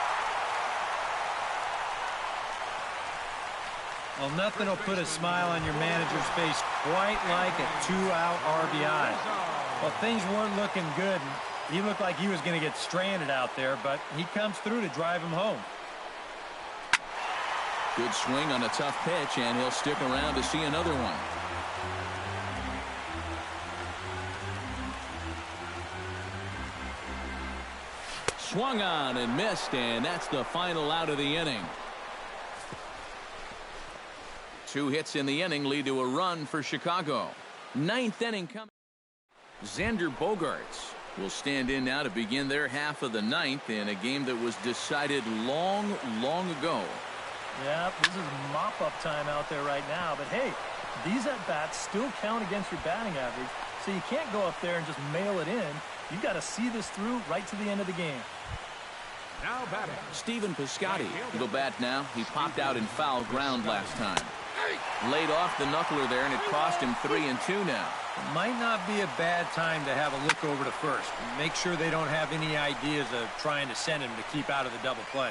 Speaker 2: Well, nothing will put a smile on your manager's face quite like a two-out RBI. Well, things weren't looking good. He looked like he was going to get stranded out there, but he comes through to drive him home.
Speaker 1: Good swing on a tough pitch, and he'll stick around to see another one. Swung on and missed, and that's the final out of the inning. Two hits in the inning lead to a run for Chicago. Ninth inning coming. Xander Bogaerts will stand in now to begin their half of the ninth in a game that was decided long ago.
Speaker 3: Yeah, this is mop-up time out there right now. But, hey, these at-bats still count against your batting average, so you can't go up there and just mail it in. You've got to see this through right to the end of the game.
Speaker 4: Now batting.
Speaker 1: Stephen Piscotty will bat now. He popped out in foul ground last time. Laid off the knuckler there, and it cost him 3-2 now.
Speaker 2: It might not be a bad time to have a look over to first. Make sure they don't have any ideas of trying to send him to keep out of the double play.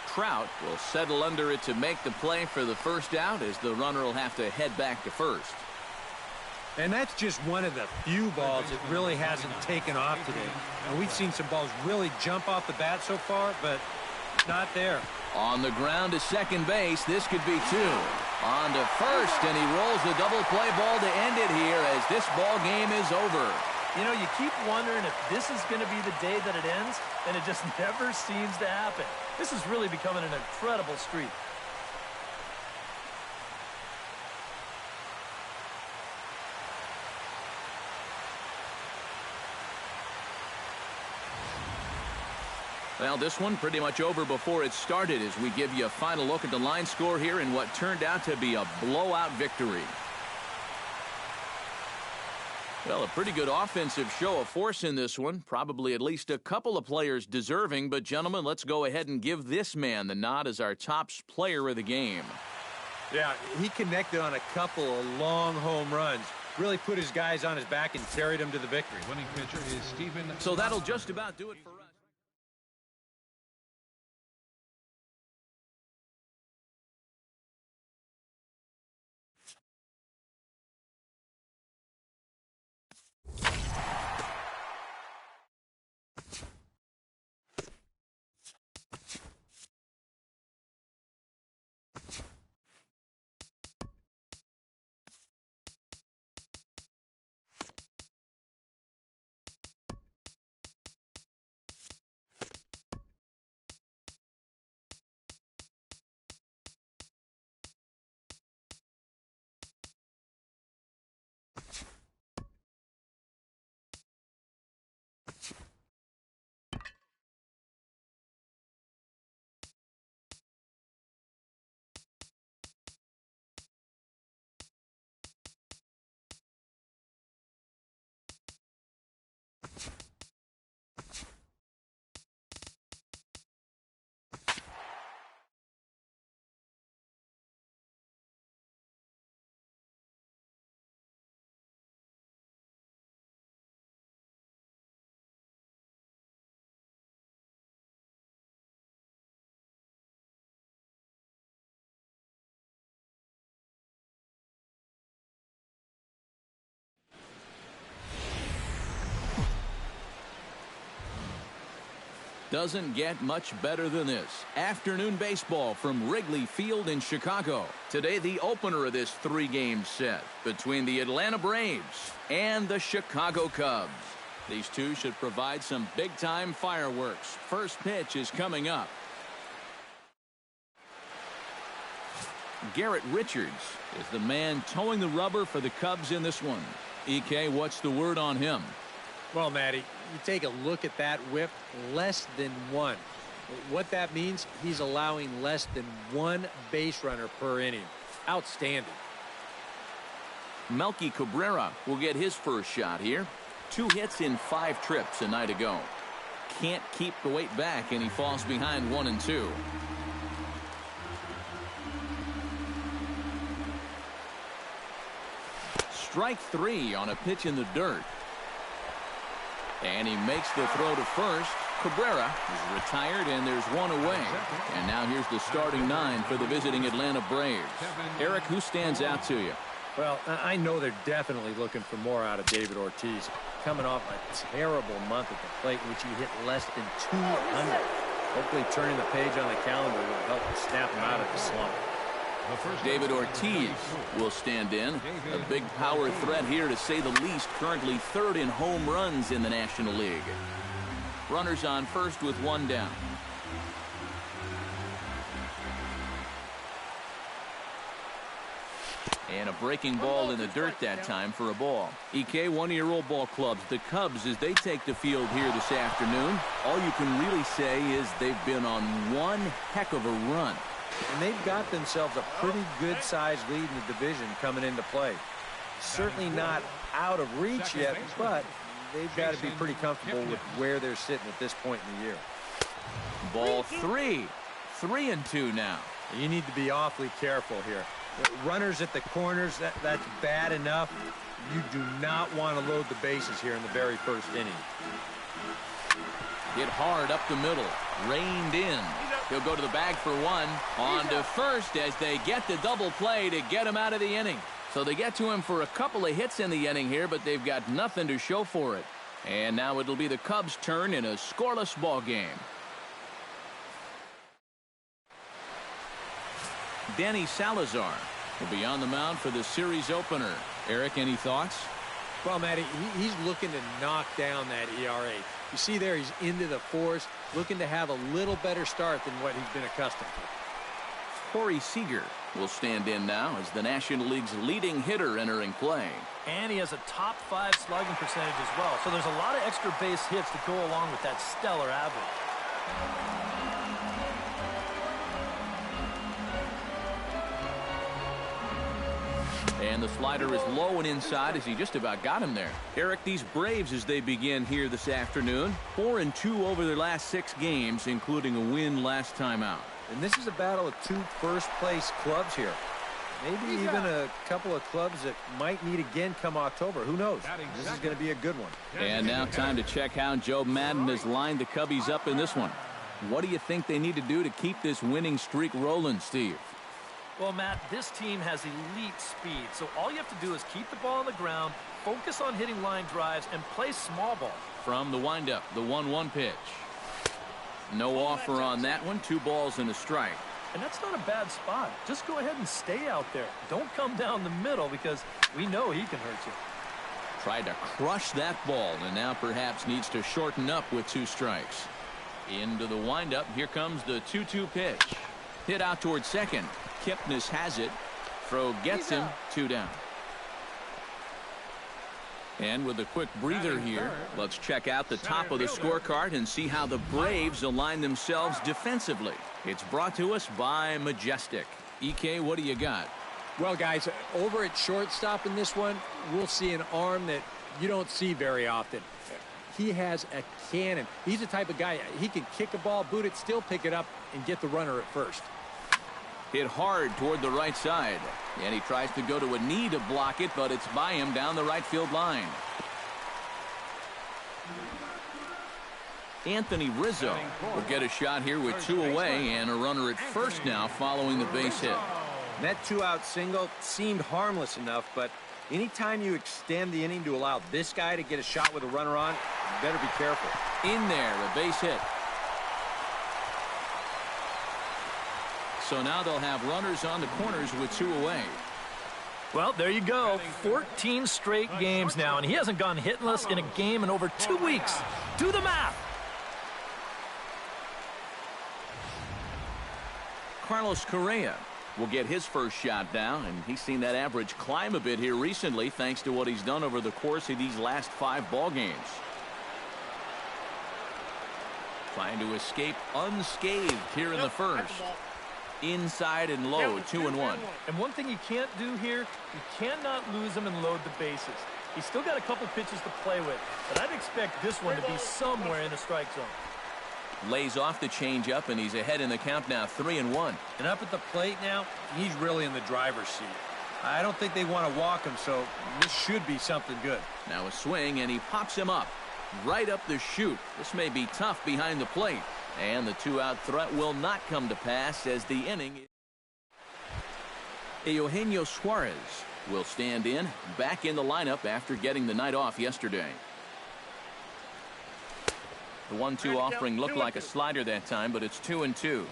Speaker 1: Trout will settle under it to make the play for the first out as the runner will have to head back to first.
Speaker 2: And that's just one of the few balls that really hasn't taken off today. And we've seen some balls really jump off the bat so far, but not there.
Speaker 1: On the ground to second base, this could be two. On to first, and he rolls the double play ball to end it here as this ball game is over.
Speaker 3: You know, you keep wondering if this is going to be the day that it ends, and it just never seems to happen. This is really becoming an incredible streak.
Speaker 1: Well, this one pretty much over before it started as we give you a final look at the line score here in what turned out to be a blowout victory. Well, a pretty good offensive show of force in this one. Probably at least a couple of players deserving. But, gentlemen, let's go ahead and give this man the nod as our top player of the game.
Speaker 2: Yeah, he connected on a couple of long home runs. Really put his guys on his back and carried them to the victory.
Speaker 4: Winning pitcher is Stephen.
Speaker 1: So that'll just about do it for us. Doesn't get much better than this. Afternoon baseball from Wrigley Field in Chicago. Today, the opener of this 3-game set between the Atlanta Braves and the Chicago Cubs. These two should provide some big-time fireworks. First pitch is coming up. Garrett Richards is the man towing the rubber for the Cubs in this one. EK, what's the word on him?
Speaker 2: Well, Matty, you take a look at that whip, less than 1. What that means, he's allowing less than 1 base runner per inning. Outstanding.
Speaker 1: Melky Cabrera will get his first shot here. 2 hits in 5 trips a night ago. Can't keep the weight back, and he falls behind 1-2. Strike 3 on a pitch in the dirt. And he makes the throw to first. Cabrera is retired, and there's 1 away. And now here's the starting 9 for the visiting Atlanta Braves. Eric, who stands out to you?
Speaker 2: Well, I know they're definitely looking for more out of David Ortiz. Coming off a terrible month at the plate in which he hit less than 200. Hopefully turning the page on the calendar will help snap him out of the slump.
Speaker 1: David Ortiz will stand in. A big power threat here, to say the least. Currently 3rd in home runs in the National League. Runners on first with 1 down. And a breaking ball in the dirt that time for a ball. EK, 1-year-old ball clubs. The Cubs, as they take the field here this afternoon, all you can really say is they've been on one heck of a run.
Speaker 2: And they've got themselves a pretty good-sized lead in the division coming into play. Certainly not out of reach yet, but they've got to be pretty comfortable with where they're sitting at this point in the year.
Speaker 1: Ball 3. 3-2 now.
Speaker 2: You need to be awfully careful here. Runners at the corners, that's bad enough. You do not want to load the bases here in the very first inning.
Speaker 1: Hit hard up the middle. Reined in. He'll go to the bag for 1. On to first as they get the double play to get him out of the inning. So they get to him for a couple of hits in the inning here, but they've got nothing to show for it. And now it'll be the Cubs' turn in a scoreless ball game. Danny Salazar will be on the mound for the series opener. Eric, any thoughts?
Speaker 2: Well, Matty, he's looking to knock down that ERA. You see there, he's into the 4s, looking to have a little better start than what he's been accustomed to.
Speaker 1: Corey Seager will stand in now as the National League's leading hitter entering play.
Speaker 3: And he has a top 5 slugging percentage as well. So there's a lot of extra base hits to go along with that stellar average.
Speaker 1: And the slider is low and inside as he just about got him there. Eric, these Braves, as they begin here this afternoon, 4-2 over their last 6 games, including a win last time out.
Speaker 2: And this is a battle of 2 first-place clubs here. Maybe even a couple of clubs that might meet again come October. Who knows? This is going to be a good one.
Speaker 1: And now time to check how Joe Madden has lined the Cubbies up in this one. What do you think they need to do to keep this winning streak rolling, Steve?
Speaker 3: Well, Matt, this team has elite speed, so all you have to do is keep the ball on the ground, focus on hitting line drives, and play small ball.
Speaker 1: From the windup, the 1-1 pitch. No offer on that one. 2 balls and a strike.
Speaker 3: And that's not a bad spot. Just go ahead and stay out there. Don't come down the middle because we know he can hurt you.
Speaker 1: Tried to crush that ball and now perhaps needs to shorten up with 2 strikes. Into the windup. Here comes the 2-2 pitch. Hit out towards second. Kipnis has it. Throw gets him. 2 down. And with a quick breather here, let's check out the top of the scorecard and see how the Braves align themselves defensively. It's brought to us by Majestic. EK, what do you got?
Speaker 2: Well, guys, over at shortstop in this one, we'll see an arm that you don't see very often. He has a cannon. He's the type of guy, he can kick a ball, boot it, still pick it up, and get the runner at first.
Speaker 1: Hit hard toward the right side. And he tries to go to a knee to block it, but it's by him down the right field line. Anthony Rizzo will get a shot here with 2 away and a runner at first now following the base hit.
Speaker 2: That 2-out single seemed harmless enough, but anytime you extend the inning to allow this guy to get a shot with a runner on, you better be careful.
Speaker 1: In there, a base hit. So now they'll have runners on the corners with 2 away.
Speaker 3: Well, there you go. 14 straight games now, and he hasn't gone hitless in a game in over 2 weeks. Do the math.
Speaker 1: Carlos Correa will get his first shot down, and he's seen that average climb a bit here recently thanks to what he's done over the course of these last 5 ball games. Trying to escape unscathed here in the first. Inside and low, 2-1.
Speaker 3: And one thing you can't do here, you cannot lose him and load the bases. He's still got a couple pitches to play with, but I'd expect this one to be somewhere in the strike zone.
Speaker 1: Lays off the changeup, and he's ahead in the count now, 3-1.
Speaker 2: And up at the plate now, he's really in the driver's seat. I don't think they want to walk him, so this should be something good.
Speaker 1: Now a swing, and he pops him up. Right up the chute. This may be tough behind the plate. And the 2-out threat will not come to pass as the inning. Eugenio Suarez will stand in, back in the lineup after getting the night off yesterday. The 1-2 offering looked like a slider that time, but it's 2-2.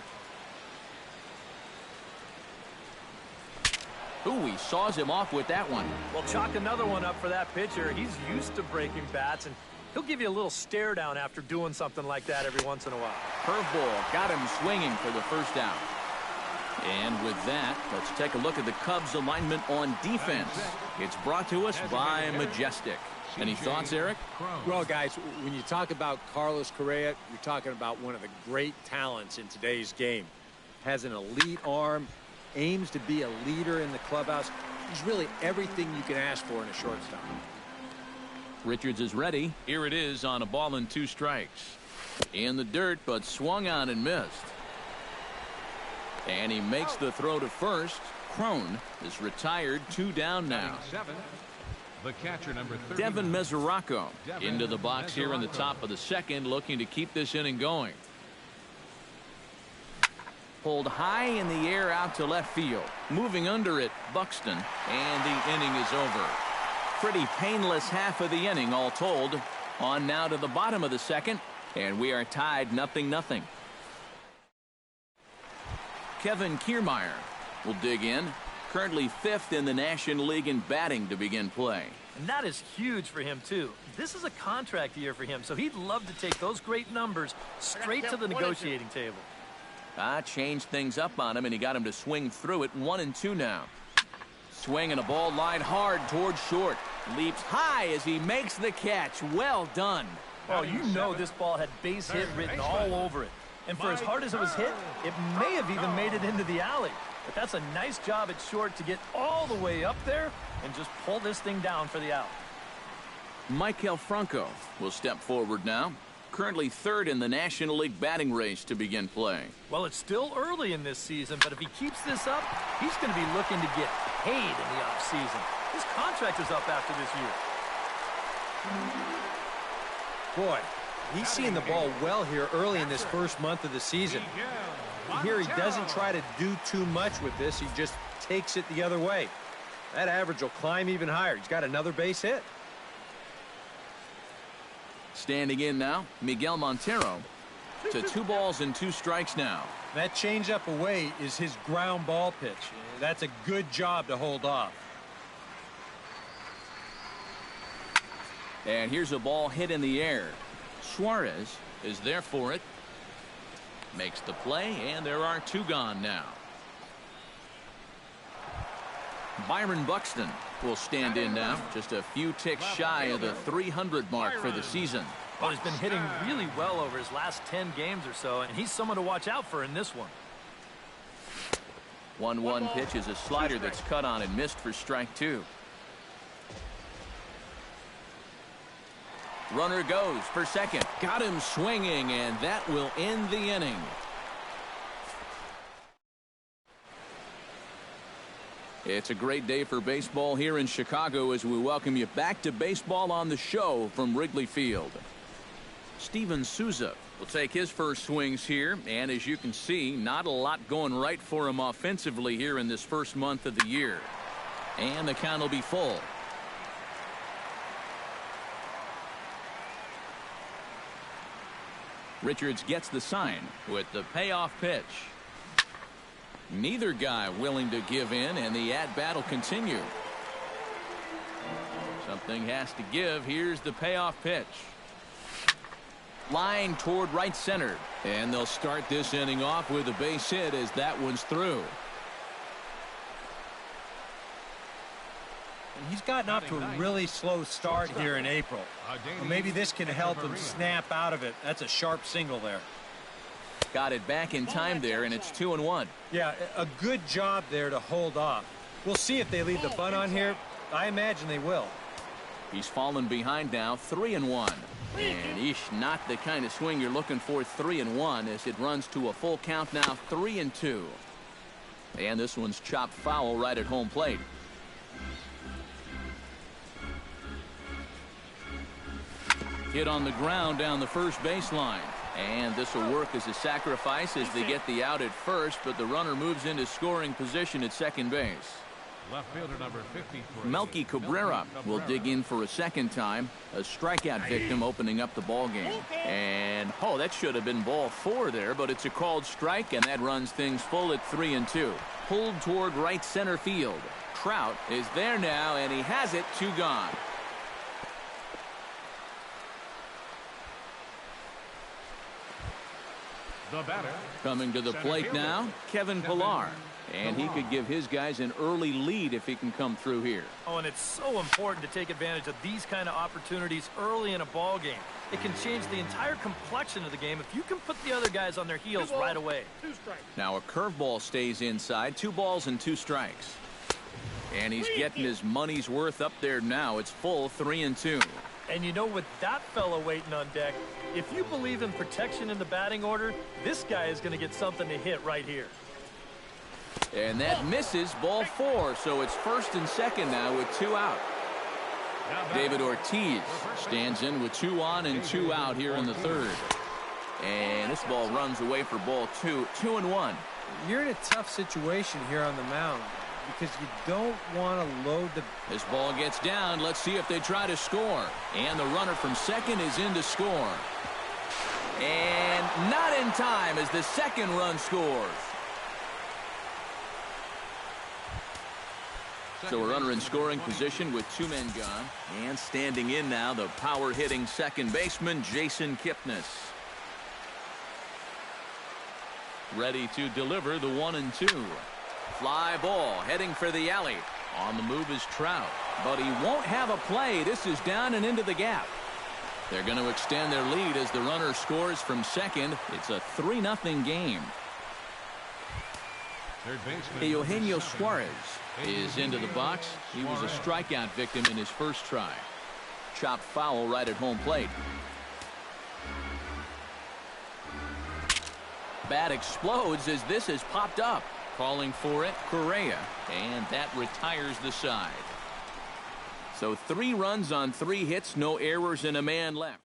Speaker 1: Ooh, he saws him off with that one.
Speaker 3: Well, chalk another one up for that pitcher. He's used to breaking bats, and he'll give you a little stare down after doing something like that every once in a while.
Speaker 1: Curveball got him swinging for the first out. And with that, let's take a look at the Cubs alignment on defense. It's brought to us by Majestic. Any thoughts, Eric?
Speaker 2: Well, guys, when you talk about Carlos Correa, you're talking about one of the great talents in today's game. Has an elite arm, aims to be a leader in the clubhouse. He's really everything you can ask for in a shortstop.
Speaker 1: Richards is ready. Here it is on a ball and 2 strikes. In the dirt, but swung on and missed. And he makes the throw to first. Crone is retired, 2 down now.
Speaker 4: The catcher, number 30.
Speaker 1: Devin Mesoraco into the box here in the top of the second, looking to keep this inning going. Pulled high in the air out to left field. Moving under it, Buxton, and the inning is over. Pretty painless half of the inning all told. On now to the bottom of the second, and we are tied 0-0. Kevin Kiermaier will dig in. Currently 5th in the National League in batting to begin play.
Speaker 3: And that is huge for him, too. This is a contract year for him, so he'd love to take those great numbers straight to the negotiating table.
Speaker 1: Changed things up on him, and he got him to swing through it. 1-2 now. Swing and a ball line hard towards short. Leaps high as he makes the catch. Well done.
Speaker 3: Oh, you know this ball had base hit written all over it. And for as hard as it was hit, it may have even made it into the alley. But that's a nice job at short to get all the way up there and just pull this thing down for the out.
Speaker 1: Maikel Franco will step forward now. Currently 3rd in the National League batting race to begin play.
Speaker 3: Well, it's still early in this season, but if he keeps this up, he's going to be looking to get paid in the offseason. His contract is up after this year.
Speaker 2: Boy, he's seeing the ball well here early in this first month of the season. Here he doesn't try to do too much with this. He just takes it the other way. That average will climb even higher. He's got another base hit.
Speaker 1: Standing in now, Miguel Montero to 2 balls and 2 strikes now.
Speaker 2: That changeup away is his ground ball pitch. That's a good job to hold off.
Speaker 1: And here's a ball hit in the air. Suarez is there for it. Makes the play, and there are 2 gone now. Byron Buxton will stand in now, just a few ticks shy of the 300 mark for the season.
Speaker 3: Well, he's been hitting really well over his last 10 games or so, and he's someone to watch out for in this one.
Speaker 1: 1-1 pitch is a slider that's cut on and missed for strike 2. Runner goes for second. Got him swinging, and that will end the inning. It's a great day for baseball here in Chicago as we welcome you back to Baseball on the Show from Wrigley Field. Steven Souza will take his first swings here, and as you can see, not a lot going right for him offensively here in this first month of the year. And the count will be full. Richards gets the sign with the payoff pitch. Neither guy willing to give in, and the at-bat will continue. Something has to give. Here's the payoff pitch. Line toward right center. And they'll start this inning off with a base hit as that one's through.
Speaker 2: He's gotten off to a really slow start here in April. Well, maybe this can help him snap out of it. That's a sharp single there.
Speaker 1: Got it back in time there, and it's 2-1.
Speaker 2: Yeah, a good job there to hold off. We'll see if they leave the bunt on here. I imagine they will.
Speaker 1: He's fallen behind now, 3-1. And not the kind of swing you're looking for, 3-1, as it runs to a full count now, 3-2. And this one's chopped foul right at home plate. Hit on the ground down the first baseline. And this will work as a sacrifice as they get the out at first, but the runner moves into scoring position at second base.
Speaker 4: Left fielder number 53.
Speaker 1: Melky Cabrera will dig in for a second time. A strikeout victim opening up the ball game. And, that should have been ball 4 there, but it's a called strike, and that runs things full at 3-2. Pulled toward right center field. Trout is there now, and he has it, 2 gone.
Speaker 4: The batter.
Speaker 1: Coming to the plate now, Kevin Pillar. And he could give his guys an early lead if he can come through here.
Speaker 3: And it's so important to take advantage of these kind of opportunities early in a ball game. It can change the entire complexion of the game if you can put the other guys on their heels right away.
Speaker 1: Now a curveball stays inside. 2 balls and 2 strikes. And he's getting his money's worth up there now. It's full, 3-2.
Speaker 3: And you know, with that fella waiting on deck, if you believe in protection in the batting order, this guy is going to get something to hit right here.
Speaker 1: And that misses, ball 4. So it's first and second now with 2 out. David Ortiz stands in with 2 on and 2 out here in the third. And this ball runs away for ball 2. 2-1.
Speaker 2: You're in a tough situation here on the mound because you don't want to load the...
Speaker 1: This ball gets down. Let's see if they try to score. And the runner from second is in to score. And not in time as the second run scores. So a runner in scoring position with 2 men gone. And standing in now, the power-hitting second baseman, Jason Kipnis. Ready to deliver the 1-2. Fly ball heading for the alley. On the move is Trout. But he won't have a play. This is down and into the gap. They're going to extend their lead as the runner scores from second. It's a 3-0 game.
Speaker 4: Third baseman
Speaker 1: Eugenio Suarez is into the box. He was a strikeout victim in his first try. Chopped foul right at home plate. Bat explodes as this has popped up. Calling for it, Correa. And that retires the side. So 3 runs on 3 hits, no errors, and a man left.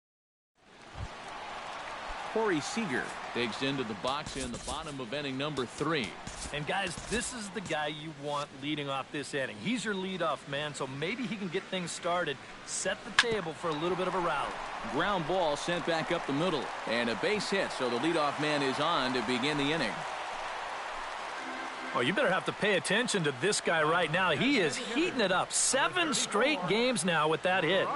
Speaker 1: Corey Seager digs into the box in the bottom of inning number 3.
Speaker 3: And guys, this is the guy you want leading off this inning. He's your leadoff man, so maybe he can get things started, set the table for a little bit of a rally.
Speaker 1: Ground ball sent back up the middle, and a base hit, so the leadoff man is on to begin the inning.
Speaker 3: Oh, you better have to pay attention to this guy right now. He is heating it up. 7 straight games now with that hit.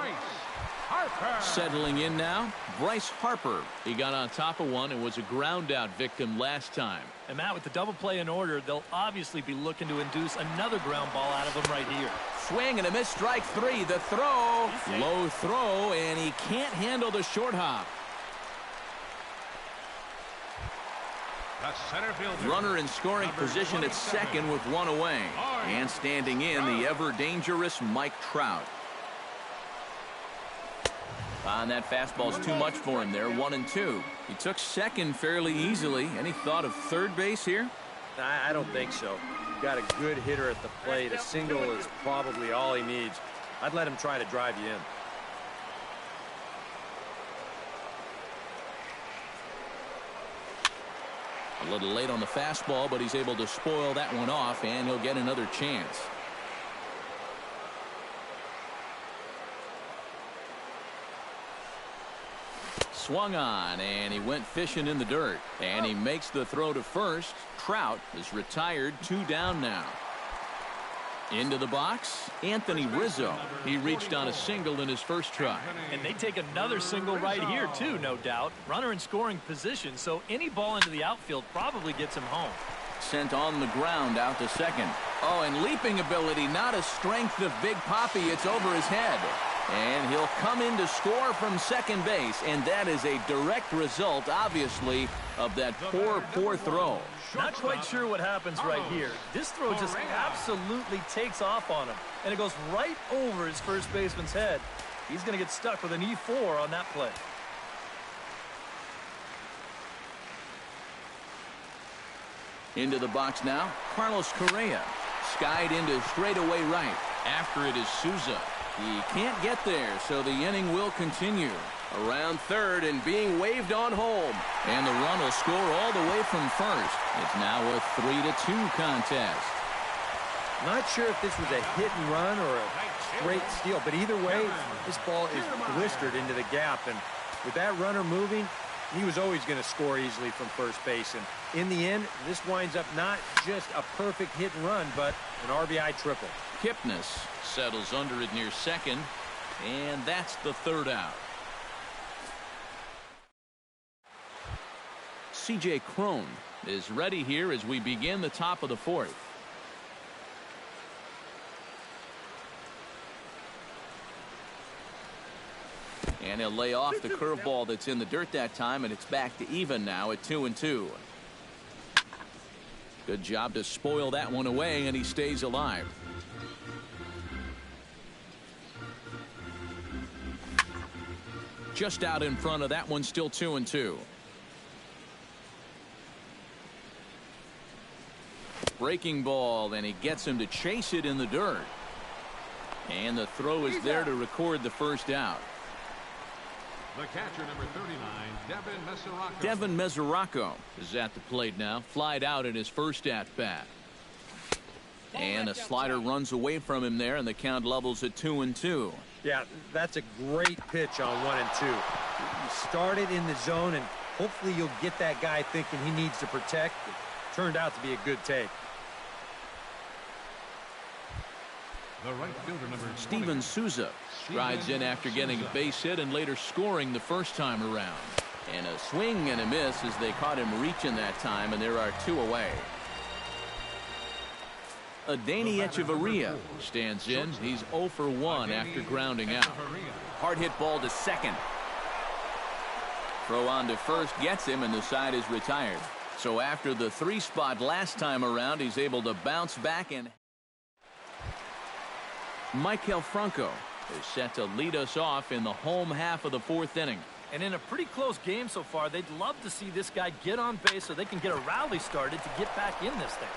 Speaker 1: Settling in now, Bryce Harper. He got on top of one and was a ground-out victim last time.
Speaker 3: And Matt, with the double play in order, they'll obviously be looking to induce another ground ball out of him right here.
Speaker 1: Swing and a miss, strike 3. The throw, low throw, and he can't handle the short hop. Runner in scoring position at second with 1 away. And standing in, the ever-dangerous Mike Trout. And that fastball's too much for him there, 1-2. He took second fairly easily. Any thought of third base here?
Speaker 2: I don't think so. You've got a good hitter at the plate. A single is probably all he needs. I'd let him try to drive you in.
Speaker 1: A little late on the fastball, but he's able to spoil that one off, and he'll get another chance. Swung on, and he went fishing in the dirt. And he makes the throw to first. Trout is retired, 2 down now. Into the box, Anthony Rizzo. He reached on a single in his first try.
Speaker 3: And they take another single right here, too, no doubt. Runner in scoring position, so any ball into the outfield probably gets him home.
Speaker 1: Sent on the ground out to second. Oh, and leaping ability, not a strength of Big Poppy. It's over his head. And he'll come in to score from second base, and that is a direct result, obviously, of that poor throw.
Speaker 3: Not quite sure what happens right here. This throw just absolutely takes off on him, and it goes right over his first baseman's head. He's going to get stuck with an E4 on that play.
Speaker 1: Into the box now, Carlos Correa. Skied into straightaway right. After it is Souza. He can't get there, so the inning will continue. Around third and being waved on home. And the run will score all the way from first. It's now a 3-2 contest.
Speaker 2: Not sure if this was a hit and run or a straight steal, but either way, this ball is blistered into the gap. And with that runner moving, he was always going to score easily from first base. And in the end, this winds up not just a perfect hit and run, but an RBI triple.
Speaker 1: Kipnis settles under it near second, and that's the third out. C.J. Cron is ready here as we begin the top of the fourth. And he'll lay off the curveball that's in the dirt that time, and it's back to even now at 2-2. Good job to spoil that one away, and he stays alive. Just out in front of that one, still 2-2. Breaking ball, and he gets him to chase it in the dirt. And the throw is there to record the first out.
Speaker 4: The catcher, number 39, Devin Mesoraco.
Speaker 1: Devin Mesoraco is at the plate now. Flied out in his first at-bat. And a slider runs away from him there, and the count levels at 2-2.
Speaker 2: Yeah, that's a great pitch on 1 and 2. You start it in the zone, and hopefully you'll get that guy thinking he needs to protect. It turned out to be a good take.
Speaker 4: The right fielder, number
Speaker 1: Steven Souza strides in after getting a base hit and later scoring the first time around. And a swing and a miss as they caught him reaching that time, and there are 2 away. Adeiny Echeverria stands in. He's 0 for 1 after grounding out. Hard hit ball to second. Throw on to first gets him, and the side is retired. So after the 3 spot last time around, he's able to bounce back, and Maikel Franco is set to lead us off in the home half of the 4th inning.
Speaker 3: And in a pretty close game so far, they'd love to see this guy get on base so they can get a rally started to get back in this thing.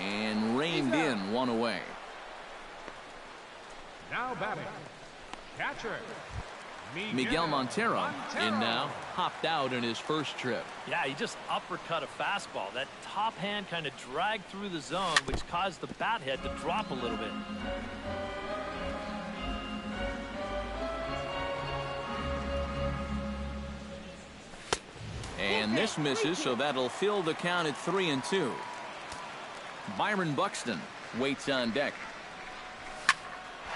Speaker 1: And reined in, 1 away.
Speaker 4: Now batting, catcher
Speaker 1: Miguel Montero in now, hopped out in his first trip.
Speaker 3: Yeah, he just uppercut a fastball. That top hand kind of dragged through the zone, which caused the bat head to drop a little bit.
Speaker 1: And this misses, so that'll fill the count at 3-2. Byron Buxton waits on deck.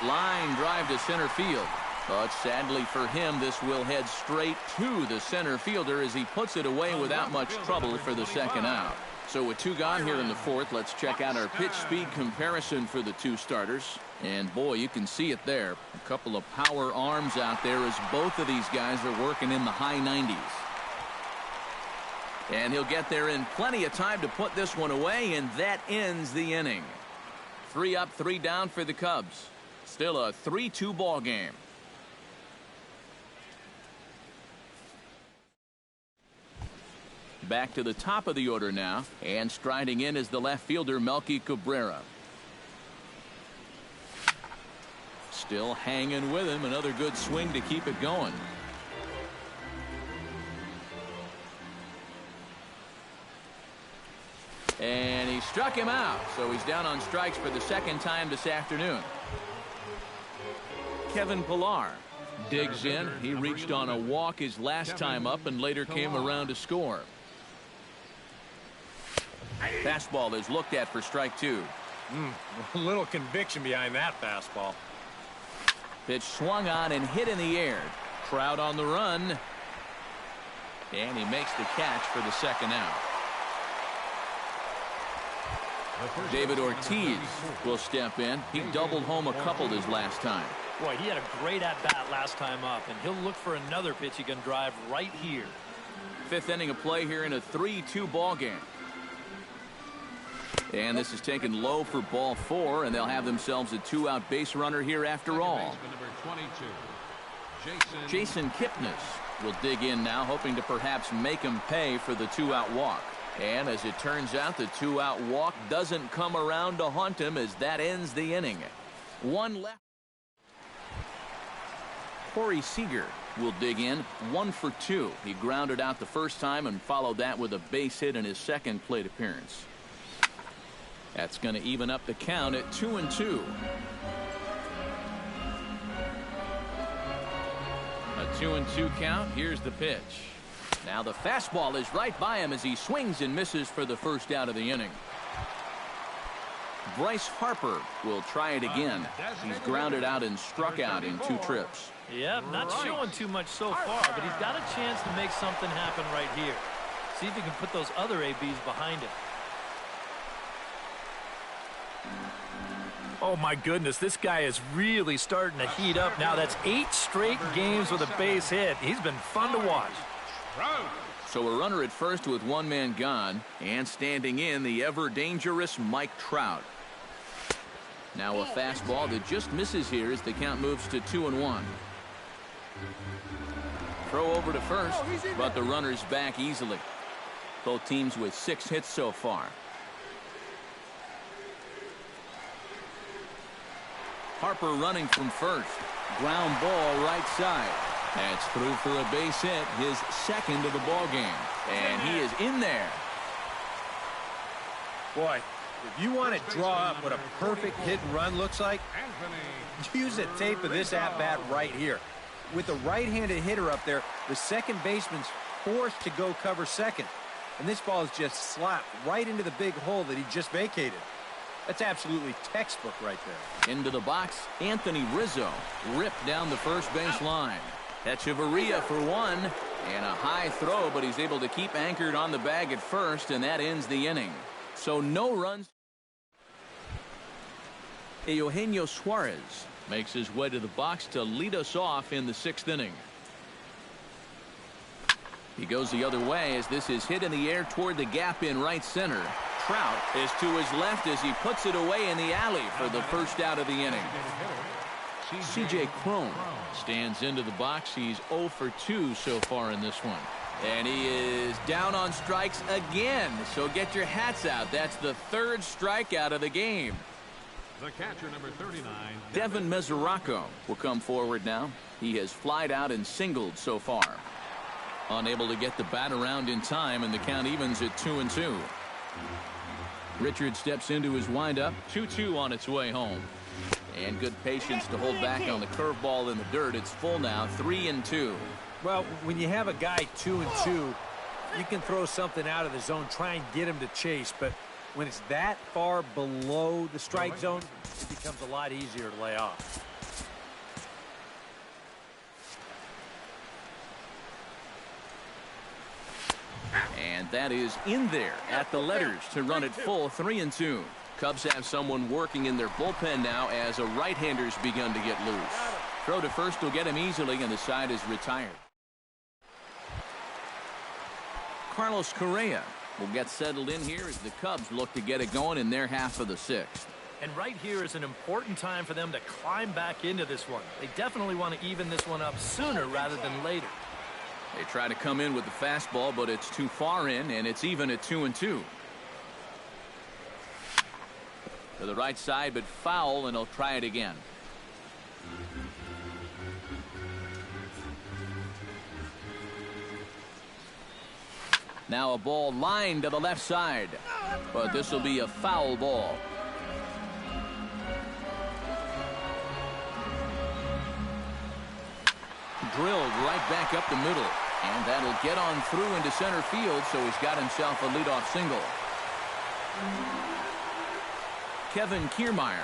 Speaker 1: Line drive to center field. But sadly for him, this will head straight to the center fielder as he puts it away without much trouble for the second out. So with 2 gone here in the 4th, let's check out our pitch speed comparison for the 2 starters. And boy, you can see it there. A couple of power arms out there as both of these guys are working in the high 90s. And he'll get there in plenty of time to put this one away, and that ends the inning. 3 up, 3 down for the Cubs. Still a 3-2 ball game. Back to the top of the order now, and striding in is the left fielder Melky Cabrera. Still hanging with him. Another good swing to keep it going. And he struck him out, so he's down on strikes for the 2nd time this afternoon. Kevin Pillar digs in. He reached on a walk his last time up and later came around to score. Fastball is looked at for strike two.
Speaker 2: A little conviction behind that fastball.
Speaker 1: Pitch swung on and hit in the air. Trout on the run. And he makes the catch for the second out. David Ortiz will step in. He doubled home a couple his last time.
Speaker 3: Boy, he had a great at-bat last time up, and he'll look for another pitch he can drive right here.
Speaker 1: Fifth inning of play here in a 3-2 ball game. And this is taken low for ball four, and they'll have themselves a two-out base runner here after all. Jason Kipnis will dig in now, hoping to perhaps make him pay for the two-out walk. And as it turns out, the two-out walk doesn't come around to haunt him as that ends the inning. One left. Corey Seager will dig in, 1 for 2. He grounded out the first time and followed that with a base hit in his second plate appearance. That's going to even up the count at 2-2. A 2-2 count. Here's the pitch. Now the fastball is right by him as he swings and misses for the first out of the inning. Bryce Harper will try it again. He's grounded out and struck out in 2 trips.
Speaker 3: Yep, not showing too much so far, but he's got a chance to make something happen right here. See if he can put those other ABs behind him. Oh my goodness, this guy is really starting to heat up now. That's 8 straight games with a base hit. He's been fun to watch.
Speaker 1: So a runner at first with one man gone, and standing in the ever dangerous Mike Trout. Now a fastball that just misses here as the count moves to 2-1. Throw over to first, but the runner's back easily. Both teams with 6 hits so far. Harper running from first. Ground ball right side. That's through for a base hit, his second of the ball game. And he is in there.
Speaker 2: Boy, if you want to draw up what a perfect hit and run looks like, use a tape of this at-bat right here. With the right-handed hitter up there, the second baseman's forced to go cover second. And this ball is just slapped right into the big hole that he just vacated. That's absolutely textbook right there.
Speaker 1: Into the box, Anthony Rizzo ripped down the first base line. Echeverria for one, and a high throw, but he's able to keep anchored on the bag at first, and that ends the inning. So no runs. Eugenio Suarez makes his way to the box to lead us off in the 6th inning. He goes the other way as this is hit in the air toward the gap in right center. Trout is to his left as he puts it away in the alley for the first out of the inning. C.J. Cron stands into the box. He's 0 for 2 so far in this one. And he is down on strikes again. So get your hats out. That's the 3rd strikeout of the game.
Speaker 4: The catcher, number 39.
Speaker 1: Devin Mesoraco will come forward now. He has flied out and singled so far. Unable to get the bat around in time, and the count evens at 2-2. Richard steps into his windup. 2-2 on its way home. And good patience to hold back on the curveball in the dirt. It's full now, 3-2.
Speaker 2: Well, when you have a guy 2-2, you can throw something out of the zone, try and get him to chase. But when it's that far below the strike zone, it becomes a lot easier to lay off.
Speaker 1: And that is in there at the letters to run it full, 3-2. Cubs have someone working in their bullpen now as a right-hander's begun to get loose. Throw to first will get him easily, and the side is retired. Carlos Correa will get settled in here as the Cubs look to get it going in their half of the 6th.
Speaker 3: And right here is an important time for them to climb back into this one. They definitely want to even this one up sooner rather than later.
Speaker 1: They try to come in with the fastball, but it's too far in, and it's even at 2-2. To the right side, but foul, and he'll try it again. Now a ball lined to the left side, but this will be a foul ball. Drilled right back up the middle, and that'll get on through into center field, so he's got himself a leadoff single. Kevin Kiermaier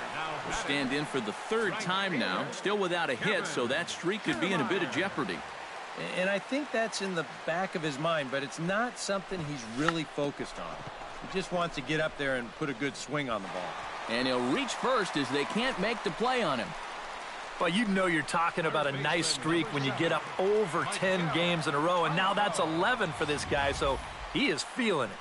Speaker 1: will stand in for the third time now, still without a hit, so that streak could be in a bit of jeopardy.
Speaker 2: And I think that's in the back of his mind, but it's not something he's really focused on. He just wants to get up there and put a good swing on the ball.
Speaker 1: And he'll reach first as they can't make the play on him.
Speaker 3: Well, you know you're talking about a nice streak when you get up over 10 games in a row, and now that's 11 for this guy, so he is feeling it.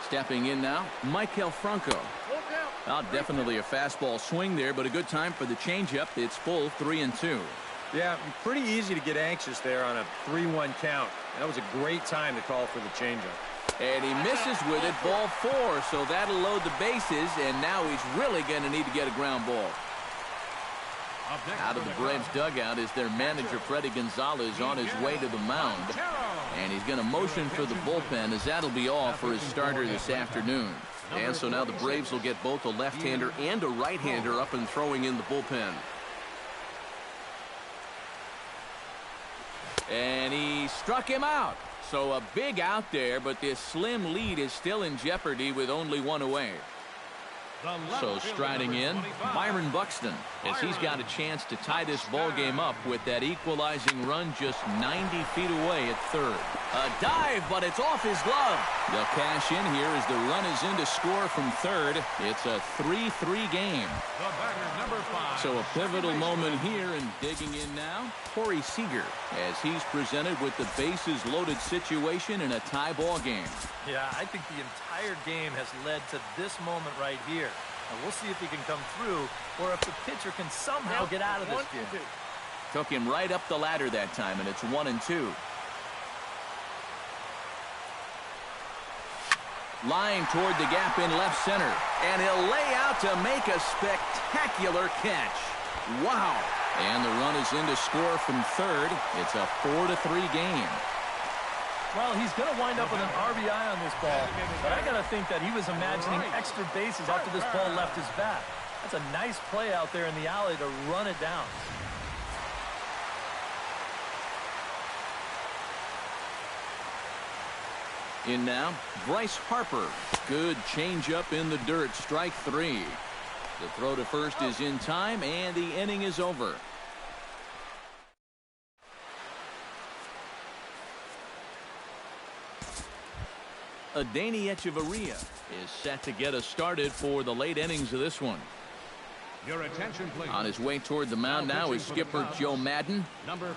Speaker 1: Stepping in now, Maikel Franco. Well, definitely a fastball swing there, but a good time for the changeup. It's full 3-2.
Speaker 2: Yeah, pretty easy to get anxious there on a 3-1 count. That was a great time to call for the changeup.
Speaker 1: And he misses with it, ball 4, so that'll load the bases, and now he's really going to need to get a ground ball. Out of the Braves dugout is their manager, Freddie Gonzalez, on his way to the mound. And he's going to motion for the bullpen, as that'll be all for his starter this afternoon. And so now the Braves will get both a left-hander and a right-hander up and throwing in the bullpen. And he struck him out. So a big out there, but this slim lead is still in jeopardy with only one away. So striding in, Byron Buxton, as he's got a chance to tie this ball game up with that equalizing run just 90 feet away at third. A dive, but it's off his glove. They'll cash in here as the run is in to score from third. It's a 3-3 game. So a pivotal moment here, and digging in now, Corey Seager, as he's presented with the bases loaded situation in a tie ball game.
Speaker 3: Yeah, I think the entire game has led to this moment right here. Now we'll see if he can come through, or if the pitcher can somehow get out of this game.
Speaker 1: Took him right up the ladder that time, and it's 1-2. Line toward the gap in left center, and he'll lay out to make a spectacular catch. Wow. And the run is in to score from third. It's a 4-3 game.
Speaker 3: Well, he's going to wind up with an RBI on this ball, but I got to think that he was imagining extra bases after this ball left his bat. That's a nice play out there in the alley to run it down.
Speaker 1: In now, Bryce Harper. Good changeup in the dirt, strike 3. The throw to first is in time, and the inning is over. Adeiny Echeverria is set to get us started for the late innings of this one.
Speaker 4: Your attention, please.
Speaker 1: On his way toward the mound now is skipper Joe Madden,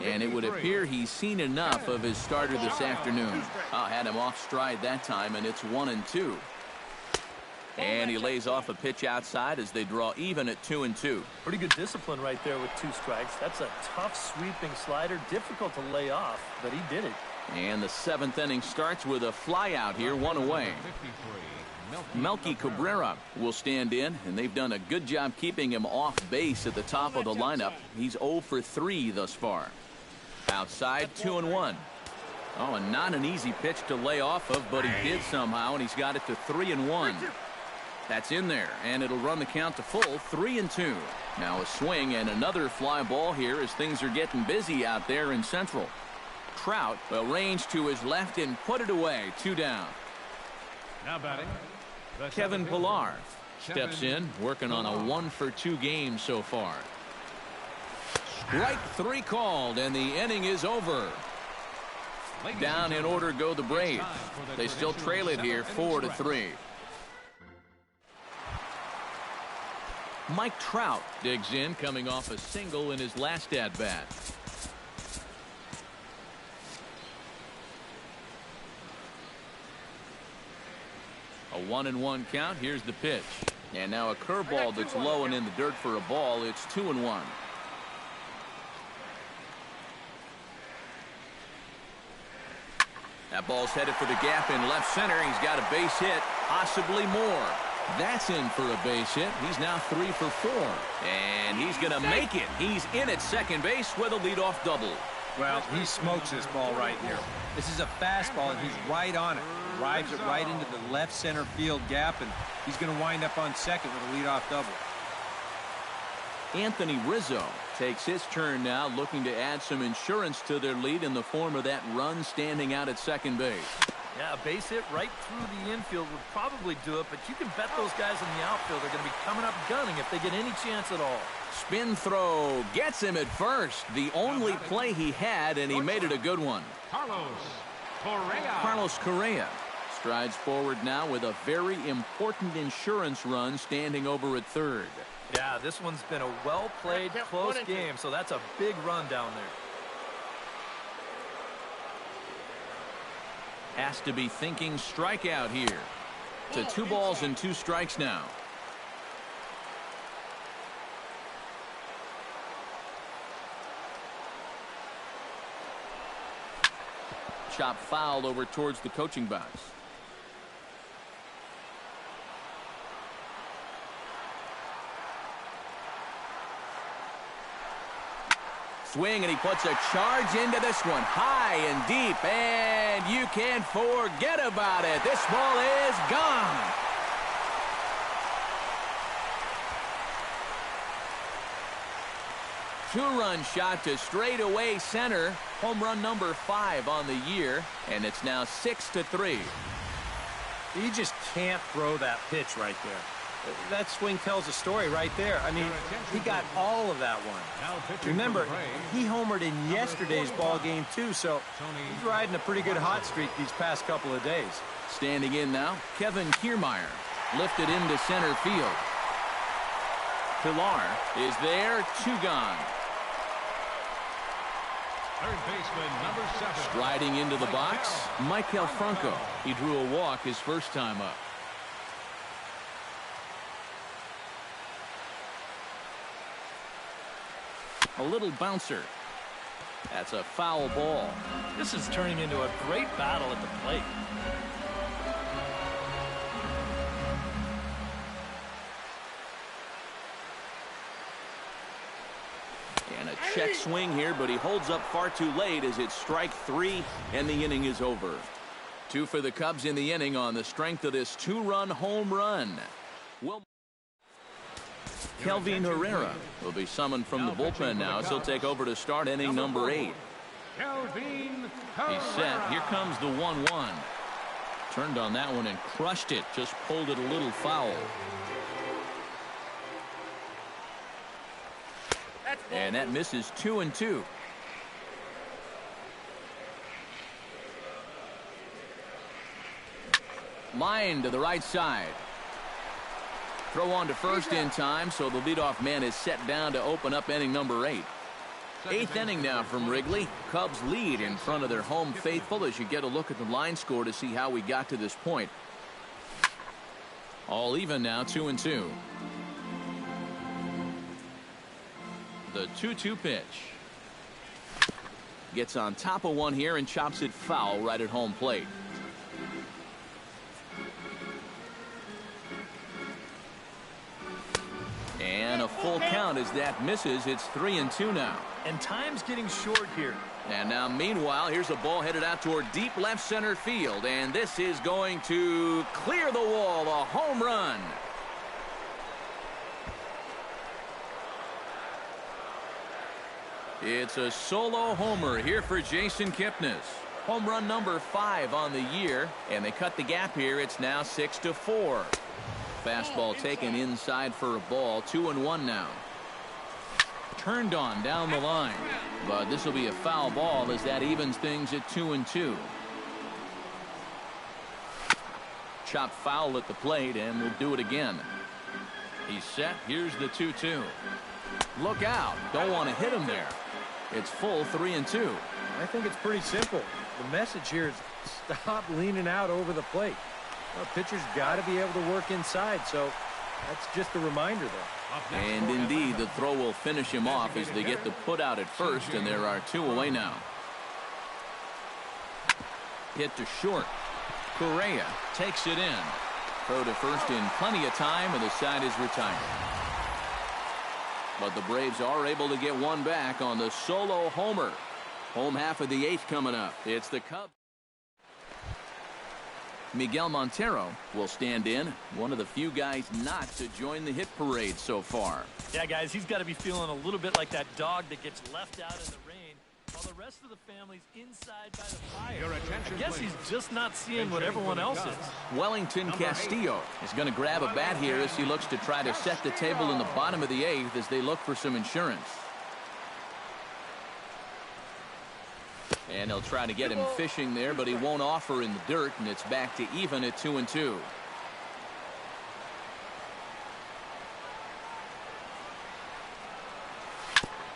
Speaker 1: and it would appear he's seen enough of his starter this afternoon. Had him off stride that time, and it's 1-2. And he lays off a pitch outside as they draw even at 2-2.
Speaker 3: Pretty good discipline right there with 2 strikes. That's a tough sweeping slider, difficult to lay off, but he did it.
Speaker 1: And the 7th inning starts with a fly out here, 1 away. Melky Cabrera will stand in, and they've done a good job keeping him off base at the top of the lineup. He's 0 for 3 thus far. Outside, 2-1. Oh, and not an easy pitch to lay off of, but he did somehow, and he's got it to 3-1. That's in there, and it'll run the count to full, 3-2. Now a swing and another fly ball here as things are getting busy out there in Central. Trout will range to his left and put it away, 2 down.
Speaker 4: Now batting,
Speaker 1: Kevin Pillar steps in, working on a 1 for 2 game so far. Strike 3 called, and the inning is over. Down in order go the Braves. They still trail it here, 4-3. Mike Trout digs in, coming off a single in his last at-bat. A 1-1 count. Here's the pitch. And now a curveball that's low and in the dirt for a ball. It's 2-1. That ball's headed for the gap in left center. He's got a base hit, possibly more. That's in for a base hit. He's now 3 for 4. And he's going to make it. He's in at second base with a leadoff double.
Speaker 2: Well, he smokes this ball right here. This is a fastball, and he's right on it. Drives it right into the left center field gap, and he's going to wind up on second with a leadoff double.
Speaker 1: Anthony Rizzo takes his turn now, looking to add some insurance to their lead in the form of that run standing out at second base.
Speaker 3: Yeah, a base hit right through the infield would probably do it, but you can bet those guys in the outfield are going to be coming up gunning if they get any chance at all.
Speaker 1: Spin throw gets him at first. The only play he had, and he made it a good one. Carlos Correa strides forward now with a very important insurance run standing over at third.
Speaker 3: Yeah, this one's been a well-played, close game, so that's a big run down there.
Speaker 1: Has to be thinking strikeout here. To 2 balls and 2 strikes now. Chop foul over towards the coaching box. Swing, and he puts a charge into this one, high and deep, and you can't forget about it. This ball is gone. Two-run shot to straightaway center. Home run number 5 on the year, and it's now 6-3.
Speaker 2: You just can't throw that pitch right there. That swing tells a story right there. I mean, he got all of that one. Remember, he homered in yesterday's ball game too, so he's riding a pretty good hot streak these past couple of days.
Speaker 1: Standing in now, Kevin Kiermaier, lifted into center field. Pilar is there, 2 gone.
Speaker 4: Third baseman, number 7.
Speaker 1: Striding into the box, Maikel Franco. He drew a walk his first time up. A little bouncer. That's a foul ball.
Speaker 3: This is turning into a great battle at the plate.
Speaker 1: And a check swing here, but he holds up far too late as it's strike 3, and the inning is over. 2 for the Cubs in the inning on the strength of this 2-run home run. Kelvin Herrera will be summoned from the bullpen now, as he'll take over to start inning number 8. He's set. Here comes the 1-1. Turned on that one and crushed it. Just pulled it a little foul. And that misses 2-2. Line to the right side. Throw on to first in time, so the leadoff man is set down to open up inning number 8. 8th inning now from Wrigley. Cubs lead in front of their home faithful as you get a look at the line score to see how we got to this point. All even now, 2-2. The 2-2 pitch. Gets on top of one here and chops it foul right at home plate. And a full count as that misses. It's 3-2 now.
Speaker 3: And time's getting short here.
Speaker 1: And now, meanwhile, here's a ball headed out toward deep left center field. And this is going to clear the wall. A home run. It's a solo homer here for Jason Kipnis. Home run number 5 on the year. And they cut the gap here. It's now 6-4. Fastball taken inside for a ball. 2-1 now. Turned on down the line. But this will be a foul ball as that evens things at 2-2. Chop foul at the plate, and we'll do it again. He's set. Here's the 2-2. Look out. Don't want to hit him there. It's full 3-2.
Speaker 2: I think it's pretty simple. The message here is stop leaning out over the plate. Well, pitcher's got to be able to work inside, so that's just a reminder there.
Speaker 1: And indeed, the throw will finish him off as they get the put out at first, and there are 2 away now. Hit to short. Correa takes it in. Throw to first in plenty of time, and the side is retired. But the Braves are able to get one back on the solo homer. Home half of the 8th coming up. It's the Cubs. Miguel Montero will stand in, one of the few guys not to join the hit parade so far.
Speaker 3: Yeah, guys, he's got to be feeling a little bit like that dog that gets left out in the rain while the rest of the family's inside by the fire. I guess he's just not seeing what everyone else is.
Speaker 1: Wellington Castillo is going to grab a bat here as he looks to try to set the table in the bottom of the 8th as they look for some insurance. And he'll try to get him fishing there, but he won't offer in the dirt, and it's back to even at 2-2.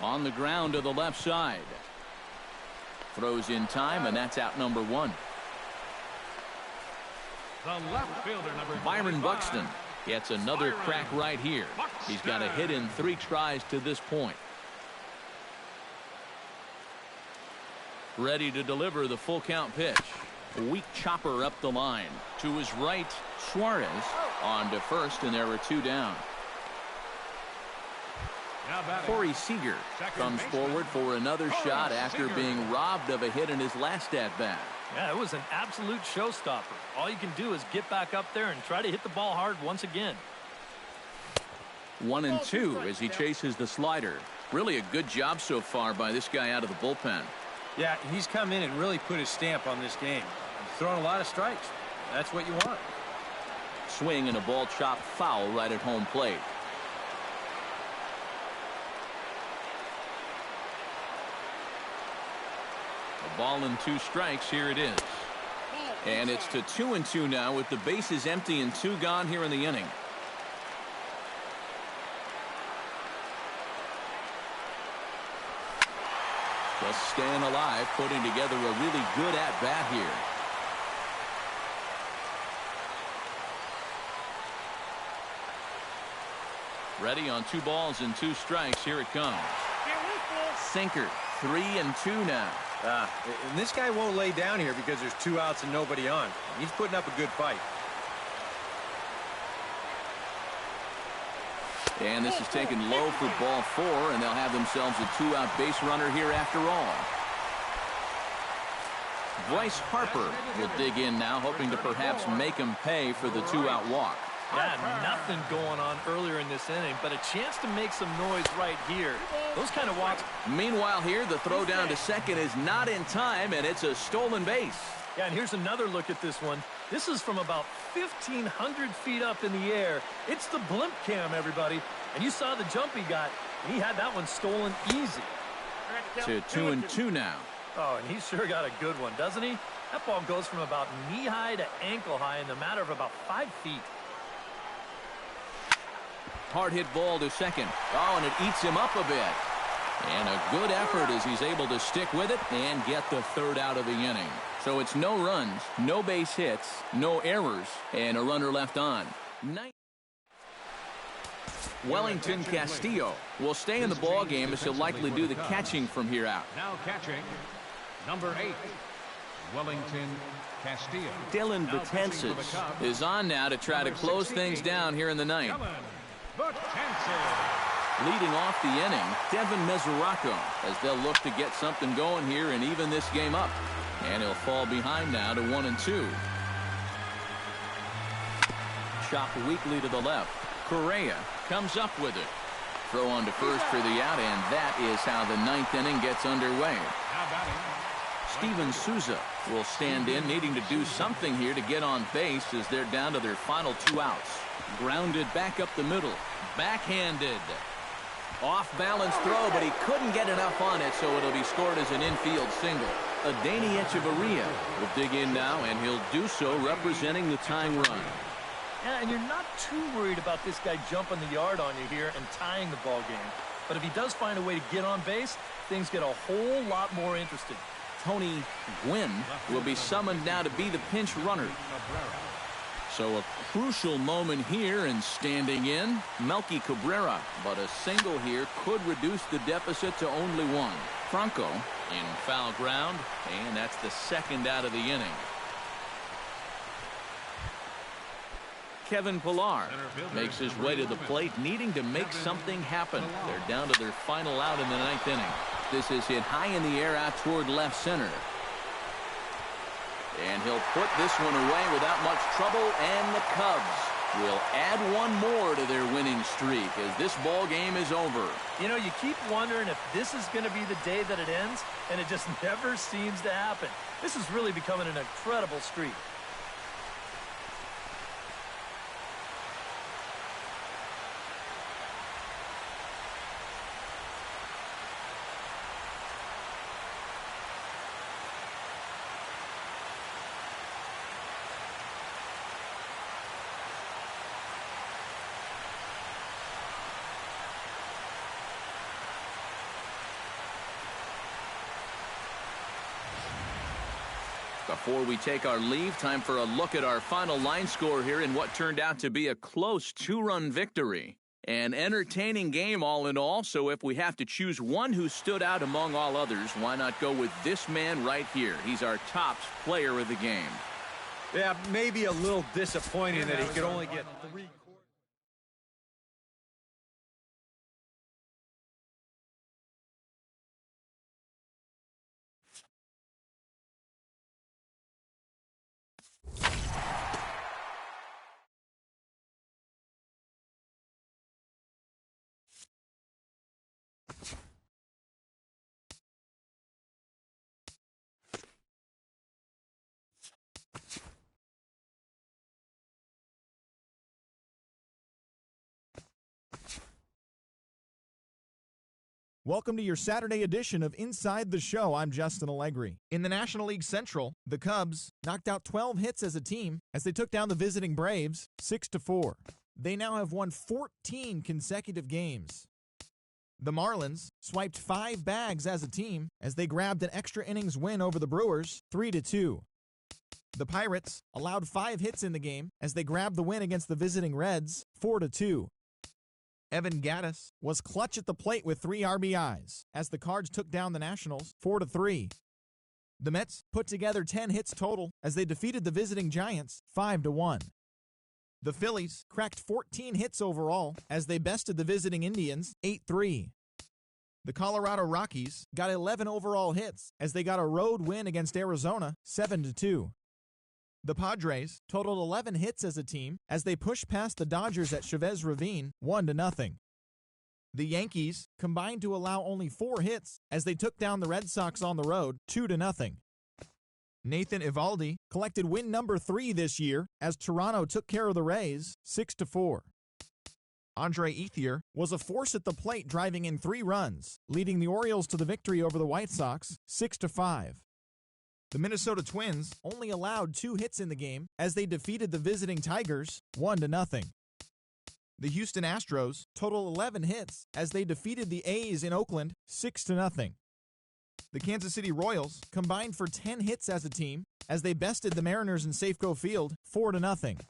Speaker 1: On the ground to the left side. Throws in time, and that's out number 1.
Speaker 4: The left fielder, number
Speaker 1: Byron
Speaker 4: 25.
Speaker 1: Buxton gets another crack right here. He's got a hit in 3 tries to this point. Ready to deliver the full count pitch. A weak chopper up the line. To his right, Suarez on to first, and there were 2 down.
Speaker 4: Now batting.
Speaker 1: Corey Seager comes forward for another shot after being robbed of a hit in his last at-bat.
Speaker 3: Yeah, it was an absolute showstopper. All you can do is get back up there and try to hit the ball hard once again.
Speaker 1: 1-2 as he chases the slider. Really a good job so far by this guy out of the bullpen.
Speaker 2: Yeah, he's come in and really put his stamp on this game. He's thrown a lot of strikes. That's what you want.
Speaker 1: Swing and a ball chopped foul right at home plate. A ball and 2 strikes. Here it is. And it's to 2-2 now with the bases empty and 2 gone here in the inning. Just staying alive, putting together a really good at-bat here. Ready on 2 balls and 2 strikes. Here it comes. Sinker. 3-2 now.
Speaker 2: And this guy won't lay down here because there's 2 outs and nobody on. He's putting up a good fight.
Speaker 1: And this is taken low for ball 4, and they'll have themselves a 2-out base runner here after all. Bryce Harper will dig in now, hoping to perhaps make him pay for the 2-out walk.
Speaker 3: Yeah, nothing going on earlier in this inning, but a chance to make some noise right here. Those kind of walks.
Speaker 1: Meanwhile here, the throw down to second is not in time, and it's a stolen base.
Speaker 3: Yeah, and here's another look at this one. This is from about 1,500 feet up in the air. It's the blimp cam, everybody. And you saw the jump he got, and he had that one stolen easy.
Speaker 1: To 2-2 now.
Speaker 3: Oh, and he sure got a good one, doesn't he? That ball goes from about knee-high to ankle-high in the matter of about 5 feet.
Speaker 1: Hard hit ball to second. Oh, and it eats him up a bit. And a good effort as he's able to stick with it and get the 3rd out of the inning. So it's no runs, no base hits, no errors, and a runner left on. Wellington Castillo will stay in the ball game as he'll likely do the catching from here out.
Speaker 4: Now catching, number 8, Wellington Castillo.
Speaker 1: Dylan Betances is on now to try to close things down here in the 9th. Leading off the inning, Devin Mesoraco, as they'll look to get something going here and even this game up. And he'll fall behind now to 1-2. Chopped weakly to the left. Correa comes up with it. Throw on to first for the out, and that is how the 9th inning gets underway. Steven Souza will stand in, needing to do something here to get on base as they're down to their final 2 outs. Grounded back up the middle. Backhanded. Off-balance throw, but he couldn't get enough on it, so it'll be scored as an infield single. Adeiny Echeverria will dig in now, and he'll do so representing the tying run.
Speaker 3: Yeah, and you're not too worried about this guy jumping the yard on you here and tying the ball game. But if he does find a way to get on base, things get a whole lot more interesting.
Speaker 1: Tony Gwynn will be summoned now to be the pinch runner. So a crucial moment here, and standing in, Melky Cabrera. But a single here could reduce the deficit to only 1. Franco in foul ground, and that's the 2nd out of the inning. Kevin Pillar makes his way to the plate, needing to make something happen. They're down to their final out in the 9th inning. This is hit high in the air out toward left center. And he'll put this one away without much trouble, and the Cubs will add one more to their winning streak as this ball game is over.
Speaker 3: You know, you keep wondering if this is going to be the day that it ends, and it just never seems to happen. This is really becoming an incredible streak.
Speaker 1: Before we take our leave, time for a look at our final line score here in what turned out to be a close 2-run victory. An entertaining game all in all, so if we have to choose one who stood out among all others, why not go with this man right here? He's our top player of the game.
Speaker 2: Yeah, maybe a little disappointing that he could only get 3.
Speaker 5: Welcome to your Saturday edition of Inside the Show. I'm Justin Allegri. In the National League Central, the Cubs knocked out 12 hits as a team as they took down the visiting Braves 6-4. They now have won 14 consecutive games. The Marlins swiped 5 bags as a team as they grabbed an extra innings win over the Brewers 3-2. The Pirates allowed 5 hits in the game as they grabbed the win against the visiting Reds 4-2. Evan Gattis was clutch at the plate with 3 RBIs as the Cards took down the Nationals 4-3. The Mets put together 10 hits total as they defeated the visiting Giants 5-1. The Phillies cracked 14 hits overall as they bested the visiting Indians 8-3. The Colorado Rockies got 11 overall hits as they got a road win against Arizona 7-2. The Padres totaled 11 hits as a team as they pushed past the Dodgers at Chavez Ravine 1-0. The Yankees combined to allow only 4 hits as they took down the Red Sox on the road 2-0. Nathan Eovaldi collected win number 3 this year as Toronto took care of the Rays 6-4. Andre Ethier was a force at the plate, driving in 3 runs, leading the Orioles to the victory over the White Sox 6-5. The Minnesota Twins only allowed 2 hits in the game as they defeated the visiting Tigers 1-0. The Houston Astros total 11 hits as they defeated the A's in Oakland 6-0. The Kansas City Royals combined for 10 hits as a team as they bested the Mariners in Safeco Field 4-0.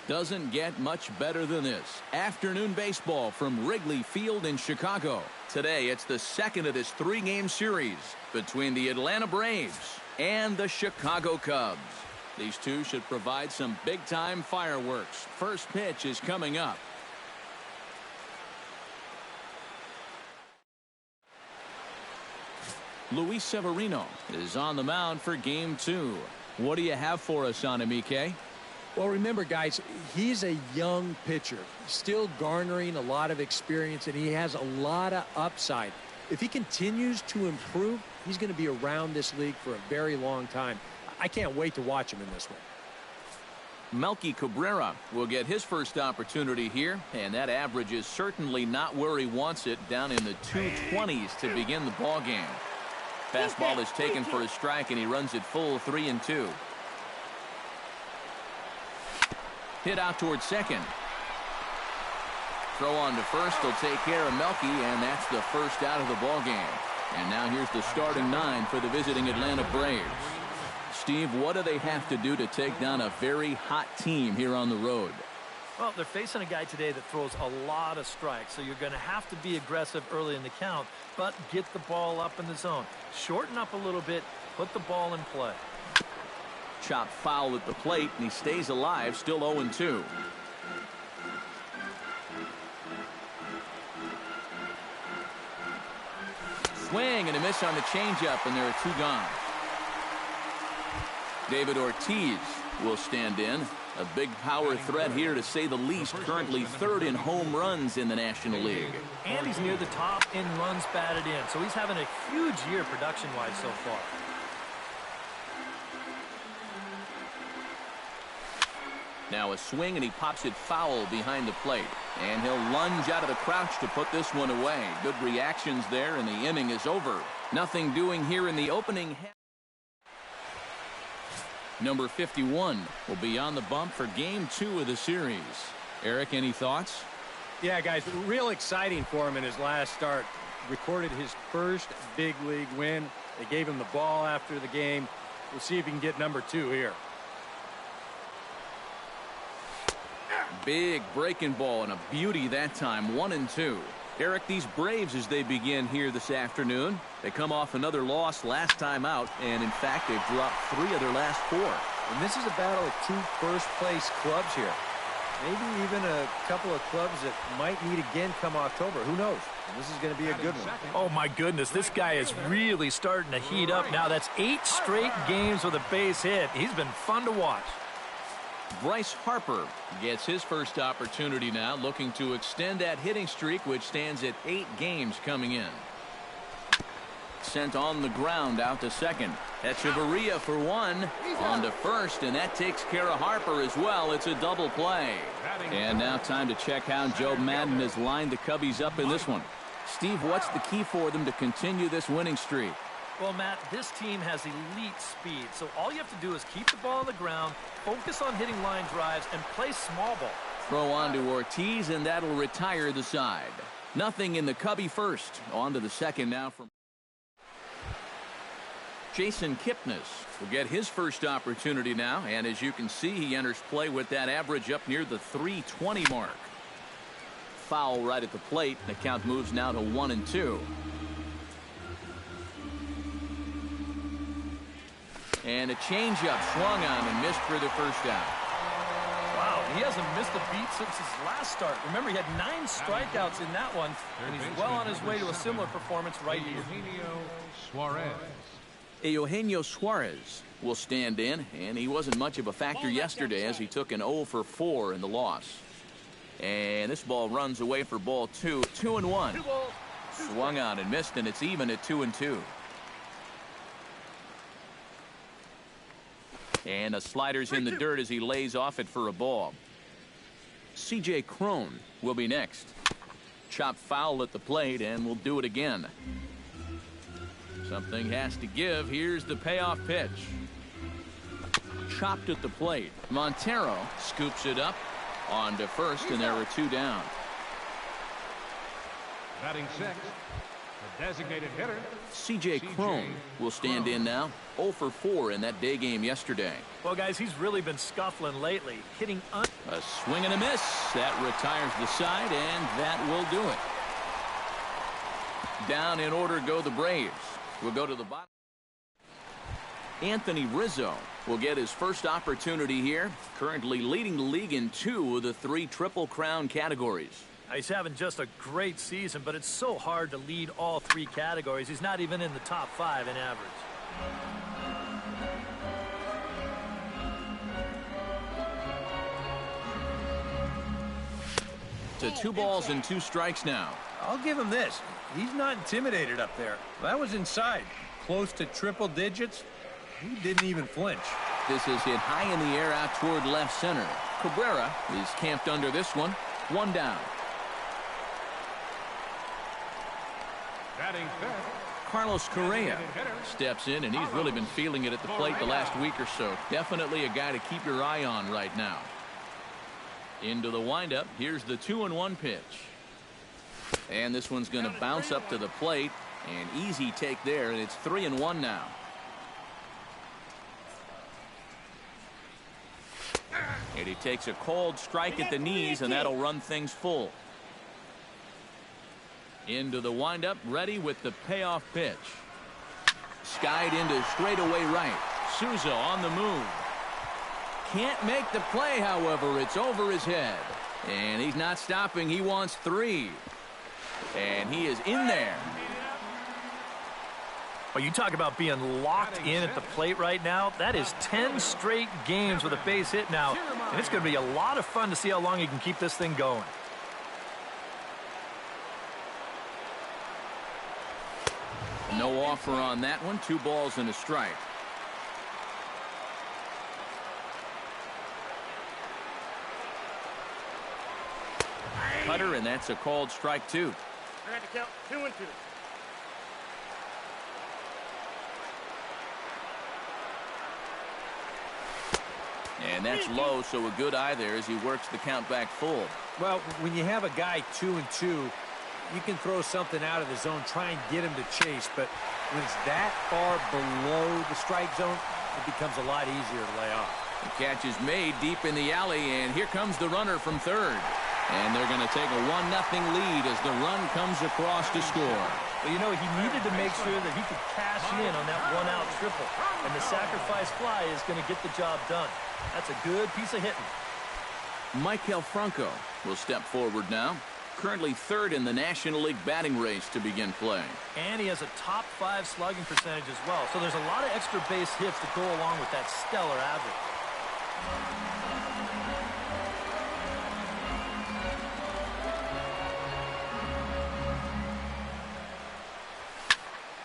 Speaker 1: Doesn't get much better than this. Afternoon baseball from Wrigley Field in Chicago. Today, it's the second of this three-game series between the Atlanta Braves and the Chicago Cubs. These two should provide some big-time fireworks. First pitch is coming up. Luis Severino is on the mound for game 2. What do you have for us on him, EK?
Speaker 2: Well, remember, guys, he's a young pitcher, still garnering a lot of experience, and he has a lot of upside. If he continues to improve, he's going to be around this league for a very long time. I can't wait to watch him in this one.
Speaker 1: Melky Cabrera will get his first opportunity here, and that average is certainly not where he wants it, down in the 220s to begin the ball game. Fastball is taken for a strike, and he runs it full 3-2. Hit out towards second. Throw on to first will take care of Melky, and that's the first out of the ball game. And now here's the starting 9 for the visiting Atlanta Braves. Steve, what do they have to do to take down a very hot team here on the road?
Speaker 3: Well, they're facing a guy today that throws a lot of strikes, so you're going to have to be aggressive early in the count, but get the ball up in the zone. Shorten up a little bit, put the ball in play.
Speaker 1: Chop foul at the plate, and he stays alive, still 0-2. Swing and a miss on the changeup, and there are 2 gone. David Ortiz will stand in. A big power threat here, to say the least. Currently 3rd in home runs in the National League.
Speaker 3: And he's near the top in runs batted in, so he's having a huge year production-wise so far.
Speaker 1: Now a swing, and he pops it foul behind the plate. And he'll lunge out of the crouch to put this one away. Good reactions there, and the inning is over. Nothing doing here in the opening half. Number 51 will be on the bump for game 2 of the series. Eric, any thoughts?
Speaker 2: Yeah, guys, real exciting for him in his last start. Recorded his first big league win. They gave him the ball after the game. We'll see if he can get number 2 here.
Speaker 1: Big breaking ball, and a beauty that time. 1-2. Eric, these Braves, as they begin here this afternoon, they come off another loss last time out, and in fact they've dropped 3 of their last 4.
Speaker 2: And this is a battle of 2 first-place clubs here. Maybe even a couple of clubs that might meet again come October. Who knows? And this is going to be a good one.
Speaker 3: Oh, my goodness. This guy is really starting to heat up now. That's 8 straight games with a base hit. He's been fun to watch.
Speaker 1: Bryce Harper gets his first opportunity now, looking to extend that hitting streak, which stands at 8 games coming in. Sent on the ground out to second. Echeverria for 1. On to first, and that takes care of Harper as well. It's a double play. And now time to check how Joe Madden has lined the Cubbies up in this one. Steve, what's the key for them to continue this winning streak?
Speaker 3: Well, Matt, this team has elite speed, so all you have to do is keep the ball on the ground, focus on hitting line drives, and play small ball.
Speaker 1: Throw on to Ortiz, and that'll retire the side. Nothing in the Cubby first. On to the second now from Jason Kipnis will get his first opportunity now, and as you can see, he enters play with that average up near the 320 mark. Foul right at the plate. The count moves now to 1-2. And a changeup swung on and missed for the first out.
Speaker 3: Wow, he hasn't missed a beat since his last start. Remember, he had 9 strikeouts in that one, and he's well on his way to a similar performance right here.
Speaker 1: Eugenio Suarez will stand in, and he wasn't much of a factor yesterday as he took an 0 for 4 in the loss. And this ball runs away for ball 2. 2-1. Swung on and missed, and it's even at 2-2. And a slider's in the dirt as he lays off it for a ball. C.J. Cron will be next. Chopped foul at the plate, and will do it again. Something has to give. Here's the payoff pitch. Chopped at the plate. Montero scoops it up on to first, and there are 2 down.
Speaker 4: Batting 6, the Designated hitter,
Speaker 1: C.J. Cron will stand in now. 0 for 4 in that day game yesterday.
Speaker 3: Well, guys, he's really been scuffling lately. Hitting
Speaker 1: A swing and a miss. That retires the side, and that will do it. Down in order go the Braves. We'll go to the bottom. Anthony Rizzo will get his first opportunity here. Currently leading the league in 2 of the 3 Triple Crown categories.
Speaker 3: He's having just a great season, but it's so hard to lead all 3 categories. He's not even in the top 5 in average.
Speaker 1: To 2 balls and 2 strikes now.
Speaker 2: I'll give him this. He's not intimidated up there. That was inside. Close to triple digits. He didn't even flinch.
Speaker 1: This is hit high in the air out toward left center. Cabrera is camped under this one. 1 down.
Speaker 4: batting fifth.
Speaker 1: Carlos Correa steps in, and he's really been feeling it at the plate the last week or so. Definitely a guy to keep your eye on right now. Into the windup. Here's the 2-1 pitch. And this one's going to bounce up to the plate. An easy take there, and it's 3-1 now. And he takes a cold strike at the knees, and that'll run things full. Into the windup, ready with the payoff pitch. Skied into straightaway right. Souza on the move. Can't make the play, however. It's over his head. And he's not stopping. He wants 3. And he is in there.
Speaker 3: Well, you talk about being locked in at the plate right now. That is 10 straight games with a base hit now. And it's going to be a lot of fun to see how long he can keep this thing going.
Speaker 1: No offer on that one. 2 balls and a strike. Cutter, and that's a called strike 2.
Speaker 6: I had to count 2-2.
Speaker 1: And that's low, so a good eye there as he works the count back full.
Speaker 2: Well, when you have a guy 2-2, you can throw something out of the zone, try and get him to chase, but when it's that far below the strike zone, it becomes a lot easier to lay off.
Speaker 1: The catch is made deep in the alley, and here comes the runner from third. And they're going to take a 1-0 lead as the run comes across to score.
Speaker 3: Well, you know, he needed to make sure that he could cash in on that 1-out triple. And the sacrifice fly is going to get the job done. That's a good piece of hitting.
Speaker 1: Maikel Franco will step forward now. Currently third in the National League batting race to begin play.
Speaker 3: And he has a top 5 slugging percentage as well. So there's a lot of extra base hits to go along with that stellar average.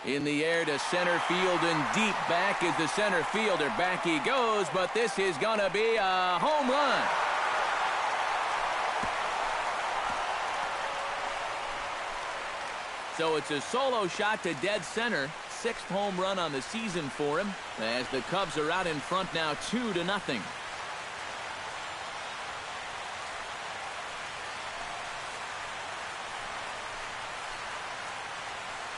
Speaker 1: In the air to center field and deep back is the center fielder. Back he goes, but this is going to be a home run. So it's a solo shot to dead center. 6th home run on the season for him as the Cubs are out in front now 2-0.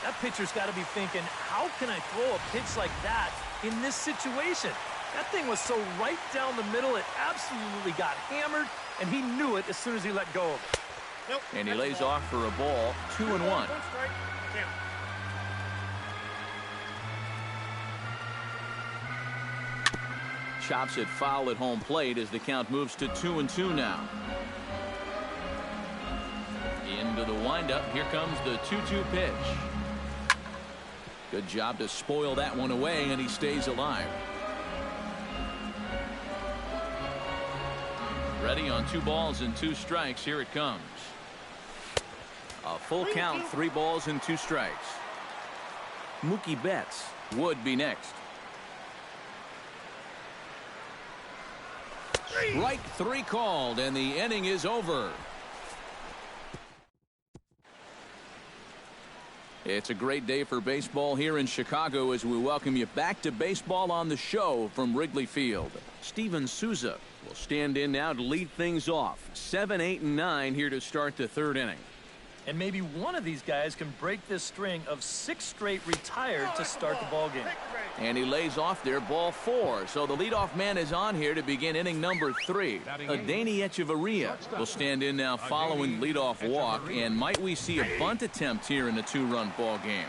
Speaker 3: That pitcher's got to be thinking, how can I throw a pitch like that in this situation? That thing was so right down the middle, it absolutely got hammered, and he knew it as soon as he let go of it.
Speaker 6: Nope,
Speaker 1: And he lays off for a ball. 2-1.
Speaker 6: 1 strike, count.
Speaker 1: Chops it foul at home plate as the count moves to 2-2 now. Into the windup. Here comes the 2-2 pitch. Good job to spoil that one away, and he stays alive. Ready on 2 balls and 2 strikes. Here it comes. A full count, 3 balls and 2 strikes. Mookie Betts would be next. Strike 3 called, and the inning is over. It's a great day for baseball here in Chicago as we welcome you back to Baseball on the Show from Wrigley Field. Steven Souza will stand in now to lead things off. 7, 8, and 9 here to start the 3rd inning.
Speaker 3: And maybe one of these guys can break this string of 6 straight retired to start the ball game.
Speaker 1: And he lays off there, ball 4. So the leadoff man is on here to begin inning number 3. Adeiny Echeverria will stand in now following leadoff walk. And might we see a bunt attempt here in a 2-run ball game?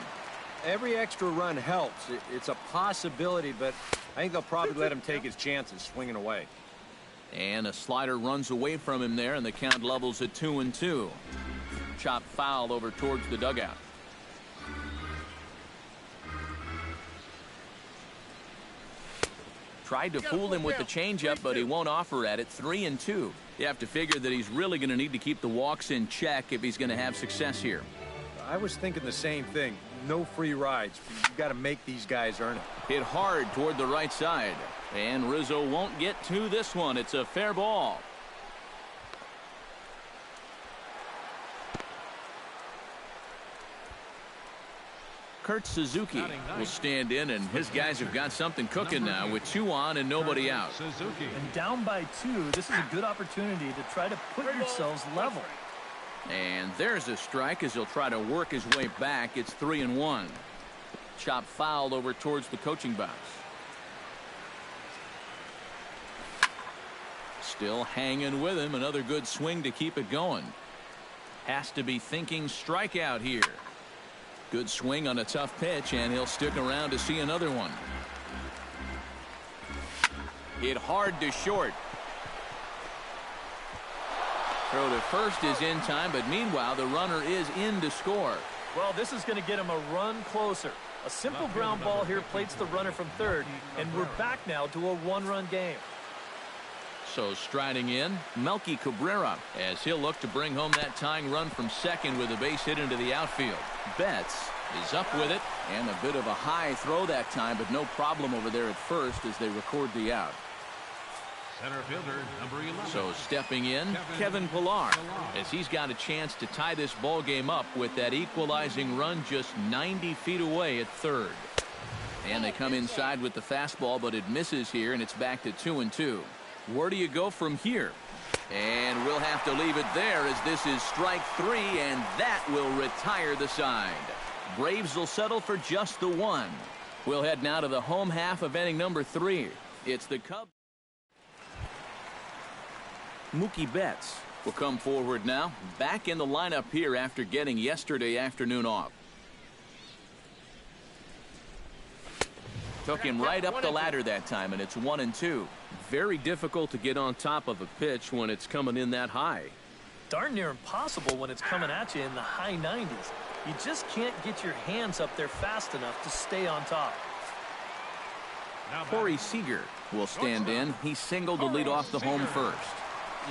Speaker 2: Every extra run helps. It's a possibility, but I think they'll probably let him take his chances swinging away.
Speaker 1: And a slider runs away from him there, and the count levels at 2-2. Chop foul over towards the dugout. Tried to fool him with the changeup, but he won't offer at it. 3-2. You have to figure that he's really going to need to keep the walks in check if he's going to have success here.
Speaker 2: I was thinking the same thing. No free rides. You've got to make these guys earn it.
Speaker 1: Hit hard toward the right side. And Rizzo won't get to this one. It's a fair ball. Kurt Suzuki will stand in, and his guys have got something cooking now with 2 on and nobody out.
Speaker 3: And down by 2, this is a good opportunity to try to put yourselves level.
Speaker 1: And there's a strike as he'll try to work his way back. It's 3-1. Chop fouled over towards the coaching box. Still hanging with him. Another good swing to keep it going. Has to be thinking strikeout here. Good swing on a tough pitch, and he'll stick around to see another one. Hit hard to short. Throw to first is in time, but meanwhile the runner is in to score.
Speaker 3: Well, this is going to get him a run closer. A simple ground ball here plates the runner from third, and we're back now to a 1-run game.
Speaker 1: So striding in, Melky Cabrera, as he'll look to bring home that tying run from second with a base hit into the outfield. Betts is up with it, and a bit of a high throw that time, but no problem over there at first as they record the out.
Speaker 4: Center fielder, number 11.
Speaker 1: So stepping in, Kevin Pillar, as he's got a chance to tie this ball game up with that equalizing run just 90 feet away at third. And they come inside with the fastball, but it misses here, and it's back to 2-2. Where do you go from here? And we'll have to leave it there as this is strike 3, and that will retire the side. Braves will settle for just the 1. We'll head now to the home half of inning number 3. It's the Cubs. Mookie Betts will come forward now, back in the lineup here after getting yesterday afternoon off. Took him right up the ladder that time, and it's 1-2. Very difficult to get on top of a pitch when it's coming in that high.
Speaker 3: Darn near impossible when it's coming at you in the high 90s. You just can't get your hands up there fast enough to stay on top.
Speaker 1: Corey Seager will stand in. He singled to lead off the home first.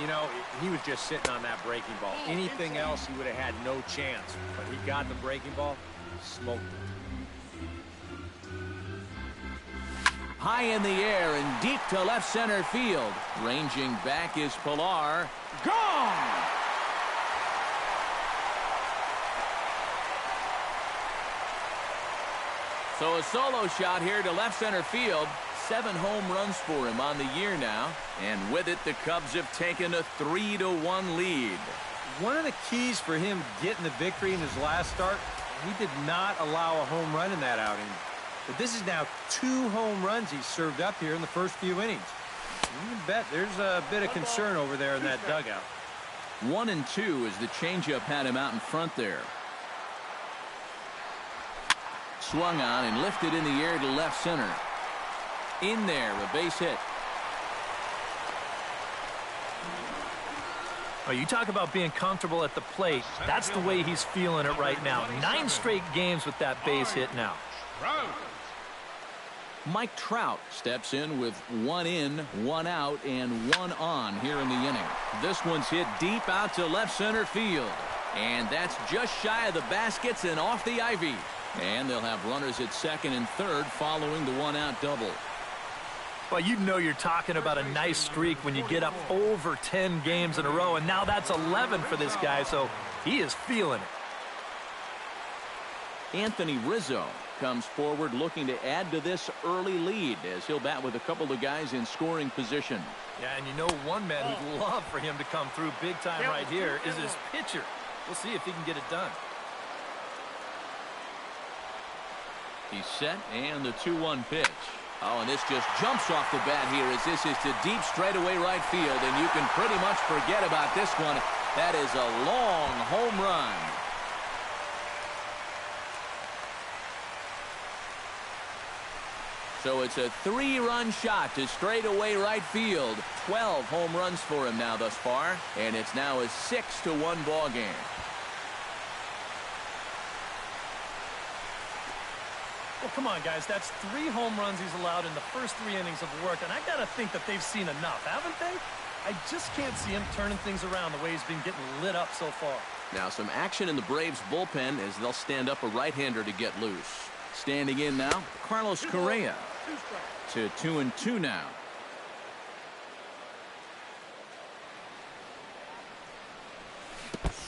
Speaker 2: You know, he was just sitting on that breaking ball. Anything else, he would have had no chance. But he got the breaking ball, smoked it.
Speaker 1: High in the air and deep to left center field. Ranging back is Pillar. Gone! So a solo shot here to left center field. 7 home runs for him on the year now. And with it, the Cubs have taken a 3-1 lead.
Speaker 2: One of the keys for him getting the victory in his last start, he did not allow a home run in that outing. But this is now 2 home runs he's served up here in the first few innings. You can bet there's a bit of concern over there in that dugout.
Speaker 1: 1-2 as the changeup had him out in front there. Swung on and lifted in the air to left center. In there, a base hit.
Speaker 3: Oh, you talk about being comfortable at the plate. That's the way he's feeling it right now. 9 straight games with that base hit now.
Speaker 1: Mike Trout steps in with 1 in, 1 out, and 1 on here in the inning. This one's hit deep out to left center field. And that's just shy of the baskets and off the ivy. And they'll have runners at second and third following the 1-out double.
Speaker 3: Well, you know you're talking about a nice streak when you get up over 10 games in a row, and now that's 11 for this guy, so he is feeling it.
Speaker 1: Anthony Rizzo comes forward looking to add to this early lead as he'll bat with a couple of guys in scoring position.
Speaker 3: Yeah, and you know one man who'd love for him to come through big time right here is his pitcher. We'll see if he can get it done.
Speaker 1: He's set, and the 2-1 pitch. Oh, and this just jumps off the bat here as this is to deep straightaway right field, and you can pretty much forget about this one. That is a long home run. So it's a 3-run shot to straightaway right field. 12 home runs for him now thus far, and it's now a 6-1 ball game.
Speaker 3: Well, come on, guys. That's 3 home runs he's allowed in the first 3 innings of work, and I got to think that they've seen enough, haven't they? I just can't see him turning things around the way he's been getting lit up so far.
Speaker 1: Now some action in the Braves bullpen as they'll stand up a right-hander to get loose. Standing in now, Carlos Correa. To 2-2 now.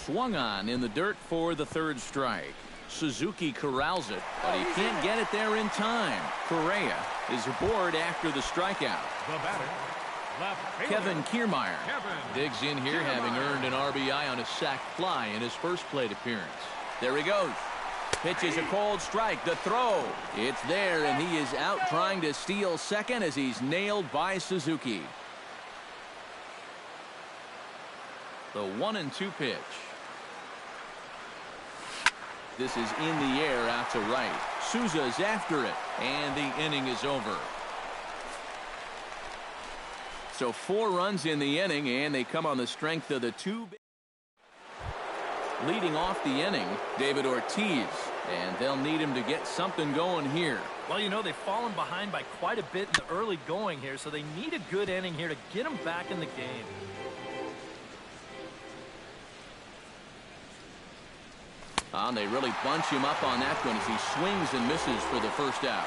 Speaker 1: Swung on in the dirt for the 3rd strike. Suzuki corrals it, but he can't get it there in time. Correa is aboard after the strikeout.
Speaker 4: The batter, left fielder,
Speaker 1: Kevin Kiermaier
Speaker 4: Kevin
Speaker 1: digs in here, having earned an RBI on a sac fly in his first plate appearance. There he goes. Pitches a cold strike. The throw. It's there, and he is out trying to steal second as he's nailed by Suzuki. The 1-2 pitch. This is in the air out to right. Souza's after it, and the inning is over. So 4 runs in the inning, and they come on the strength of the 2. Leading off the inning, David Ortiz, and they'll need him to get something going here.
Speaker 3: Well, you know, they've fallen behind by quite a bit in the early going here, so they need a good inning here to get them back in the game.
Speaker 1: And they really bunch him up on that one as he swings and misses for the first out.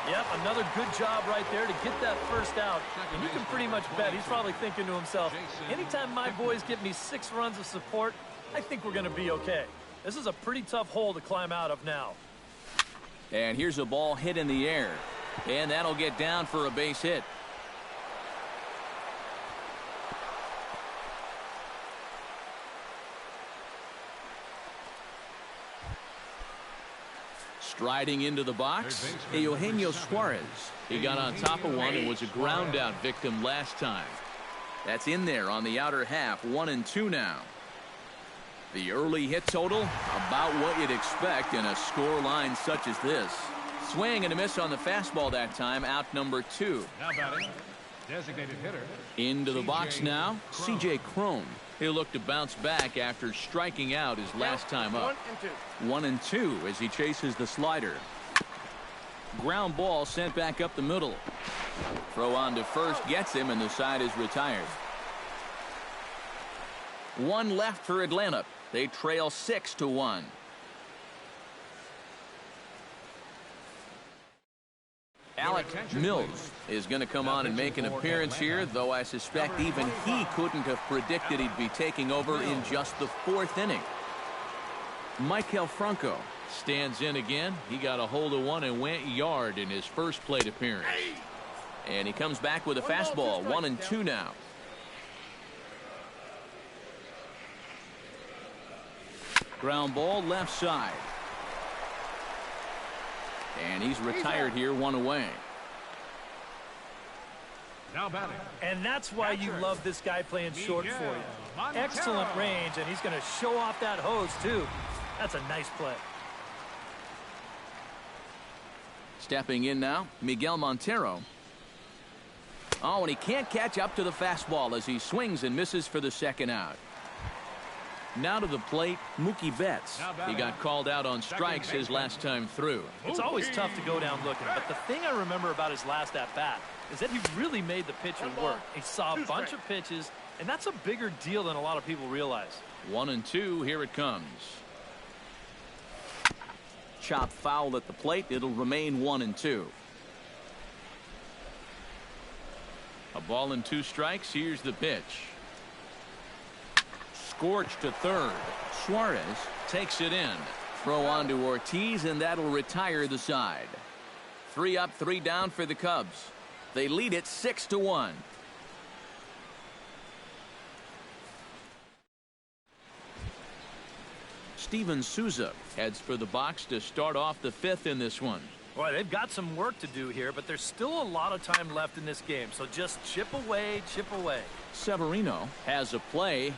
Speaker 3: Yep, another good job right there to get that first out. And you can pretty much bet he's probably thinking to himself, anytime my boys get me 6 runs of support, I think we're going to be okay. This is a pretty tough hole to climb out of now.
Speaker 1: And here's a ball hit in the air. And that'll get down for a base hit. Striding into the box, Eugenio Suarez. He got on top of one and was a ground out victim last time. That's in there on the outer half. 1-2 now. The early hit total, about what you'd expect in a score line such as this. Swing and a miss on the fastball that time, out number 2.
Speaker 4: now batting, designated hitter.
Speaker 1: Into the box now, C.J. Cron. He'll look to bounce back after striking out his last time up. 1-2 as he chases the slider. Ground ball sent back up the middle. Throw on to first gets him, and the side is retired. 1 left for Atlanta. They trail 6-1. Alec Mills is going to come on and make an appearance here, though I suspect even he couldn't have predicted he'd be taking over in just the 4th inning. Maikel Franco stands in again. He got a hold of one and went yard in his first plate appearance. And he comes back with a fastball. 1-2 now. Ground ball left side. And he's retired here, 1 away.
Speaker 4: Now batting.
Speaker 3: And that's why you love this guy playing short for you. Excellent range, and he's going to show off that hose, too. That's a nice play.
Speaker 1: Stepping in now, Miguel Montero. Oh, and he can't catch up to the fastball as he swings and misses for the 2nd out. Now to the plate, Mookie Betts. He got called out on strikes his last time through.
Speaker 3: It's always tough to go down looking, but the thing I remember about his last at-bat is that he really made the pitcher work. He saw a bunch of pitches, and that's a bigger deal than a lot of people realize.
Speaker 1: 1-2, here it comes. Chop foul at the plate. It'll remain 1-2. A ball and 2 strikes. Here's the pitch. Scorched to third. Suarez takes it in. Throw on to Ortiz, and that'll retire the side. 3 up, 3 down for the Cubs. They lead it 6-1. Steven Souza heads for the box to start off the 5th in this one.
Speaker 3: Boy, they've got some work to do here, but there's still a lot of time left in this game, so just chip away, chip away.
Speaker 1: Severino has a play,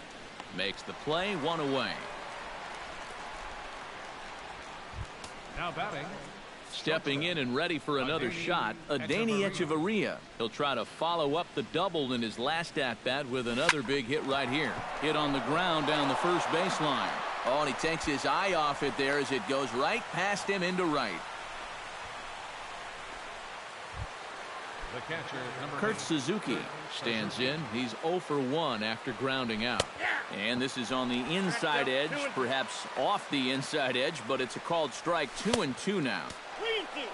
Speaker 1: makes the play, 1 away.
Speaker 4: Now batting.
Speaker 1: Stepping in and ready for another shot, Adeiny Echeverria. He'll try to follow up the double in his last at-bat with another big hit right here. Hit on the ground down the first baseline. Oh, and he takes his eye off it there as it goes right past him into right.
Speaker 4: The catcher, number
Speaker 1: Kurt
Speaker 4: 8.
Speaker 1: Suzuki stands in. He's 0 for 1 after grounding out. And this is on the inside edge, perhaps off the inside edge, but it's a called strike. 2-2 now.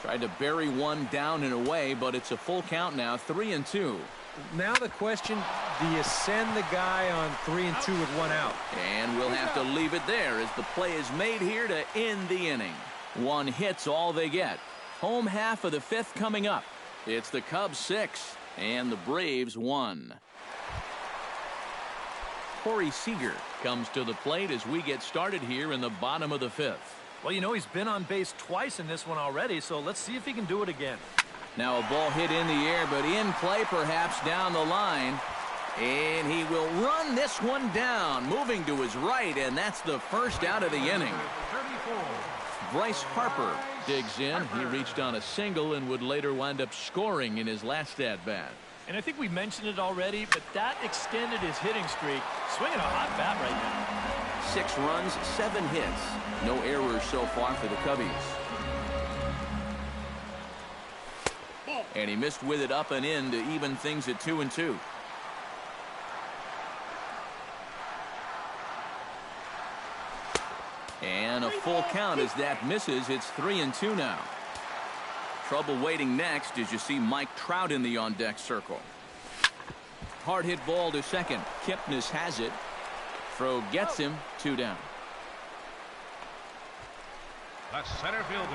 Speaker 1: Tried to bury one down and away, but it's a full count now. 3-2.
Speaker 2: Now the question, do you send the guy on 3-2 with 1 out?
Speaker 1: And we'll have to leave it there as the play is made here to end the inning. 1 hit's all they get. Home half of the 5th coming up. It's the Cubs 6 and the Braves 1. Corey Seager comes to the plate as we get started here in the bottom of the 5th.
Speaker 3: Well, you know, he's been on base twice in this one already, so let's see if he can do it again.
Speaker 1: Now a ball hit in the air, but in play perhaps down the line. And he will run this one down, moving to his right, and that's the first out of the inning.
Speaker 4: 34.
Speaker 1: Bryce Harper digs in. He reached on a single and would later wind up scoring in his last at-bat.
Speaker 3: And I think we mentioned it already, but that extended his hitting streak. Swinging a hot bat right now.
Speaker 1: 6 runs, 7 hits. No errors so far for the Cubbies. And he missed with it up and in to even things at 2-2. And a full count as that misses. It's 3-2 now. Trouble waiting next as you see Mike Trout in the on-deck circle. Hard hit ball to second. Kipnis has it. Throw gets him. 2 down.
Speaker 4: The center fielder.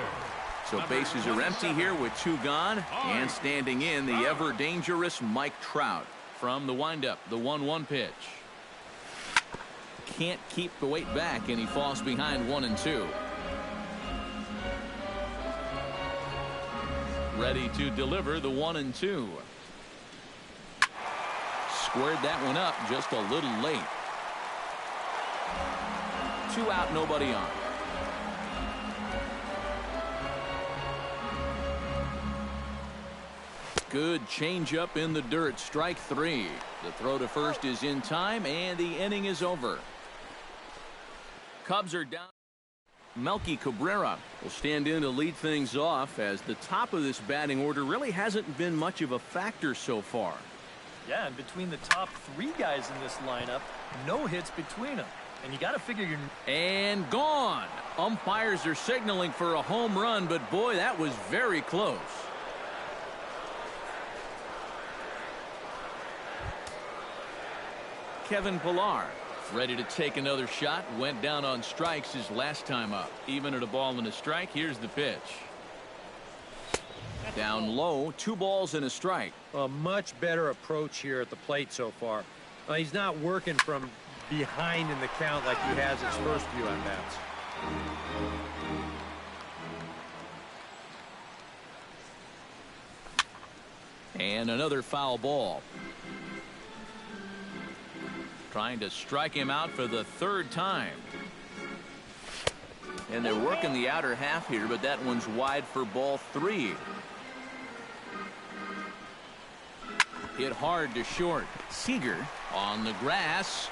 Speaker 1: So bases are empty here with 2 gone. And standing in the ever dangerous Mike Trout. From the windup, the 1-1 pitch. Can't keep the weight back, and he falls behind 1-2. Ready to deliver the 1-2. Squared that one up just a little late. 2 out, nobody on. Good changeup in the dirt. Strike 3. The throw to first is in time, and the inning is over. Cubs are down. Melky Cabrera will stand in to lead things off as the top of this batting order really hasn't been much of a factor so far.
Speaker 3: Yeah, and between the top 3 guys in this lineup, no hits between them. And you got to figure you're...
Speaker 1: And gone. Umpires are signaling for a home run, but boy, that was very close. Kevin Pillar ready to take another shot. Went down on strikes his last time up. Even at a ball and a strike. Here's the pitch. Down low. 2 balls and a strike.
Speaker 2: A much better approach here at the plate so far. He's not working from behind in the count like he has his first few at bats.
Speaker 1: And another foul ball. Trying to strike him out for the 3rd time. And they're working the outer half here, but that one's wide for ball 3. Hit hard to short. Seager on the grass.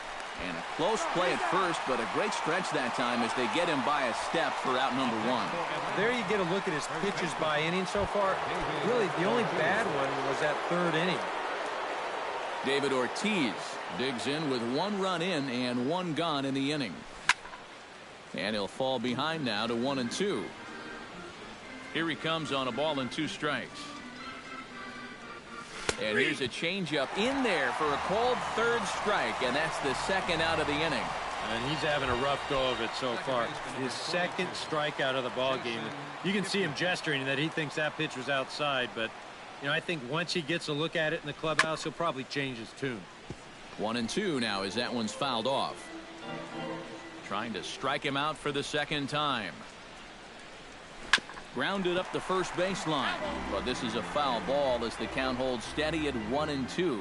Speaker 1: And a close play at first, but a great stretch that time as they get him by a step for out number 1.
Speaker 2: There you get a look at his pitches by inning so far. Really, the only bad one was that 3rd inning.
Speaker 1: David Ortiz digs in with 1 run in and 1 gone in the inning. And he'll fall behind now to 1-2. Here he comes on a ball and 2 strikes. And here's a changeup in there for a called 3rd strike, and that's the 2nd out of the inning.
Speaker 2: And he's having a rough go of it so far. His 2nd strikeout of the ball game. You can see him gesturing that he thinks that pitch was outside, but you know, I think once he gets a look at it in the clubhouse, he'll probably change his tune.
Speaker 1: 1-2 now as that one's fouled off. Trying to strike him out for the second time. Grounded up the first baseline. But this is a foul ball as the count holds steady at 1-2.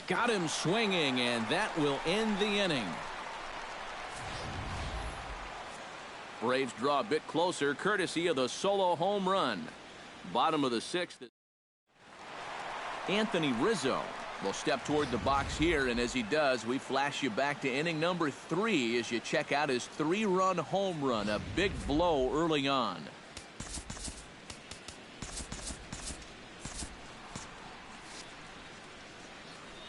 Speaker 1: Got him swinging, and that will end the inning. Braves draw a bit closer courtesy of the solo home run. Bottom of the sixth. Anthony Rizzo will step toward the box here, and as he does, we flash you back to inning number 3 as you check out his 3-run home run. A big blow early on.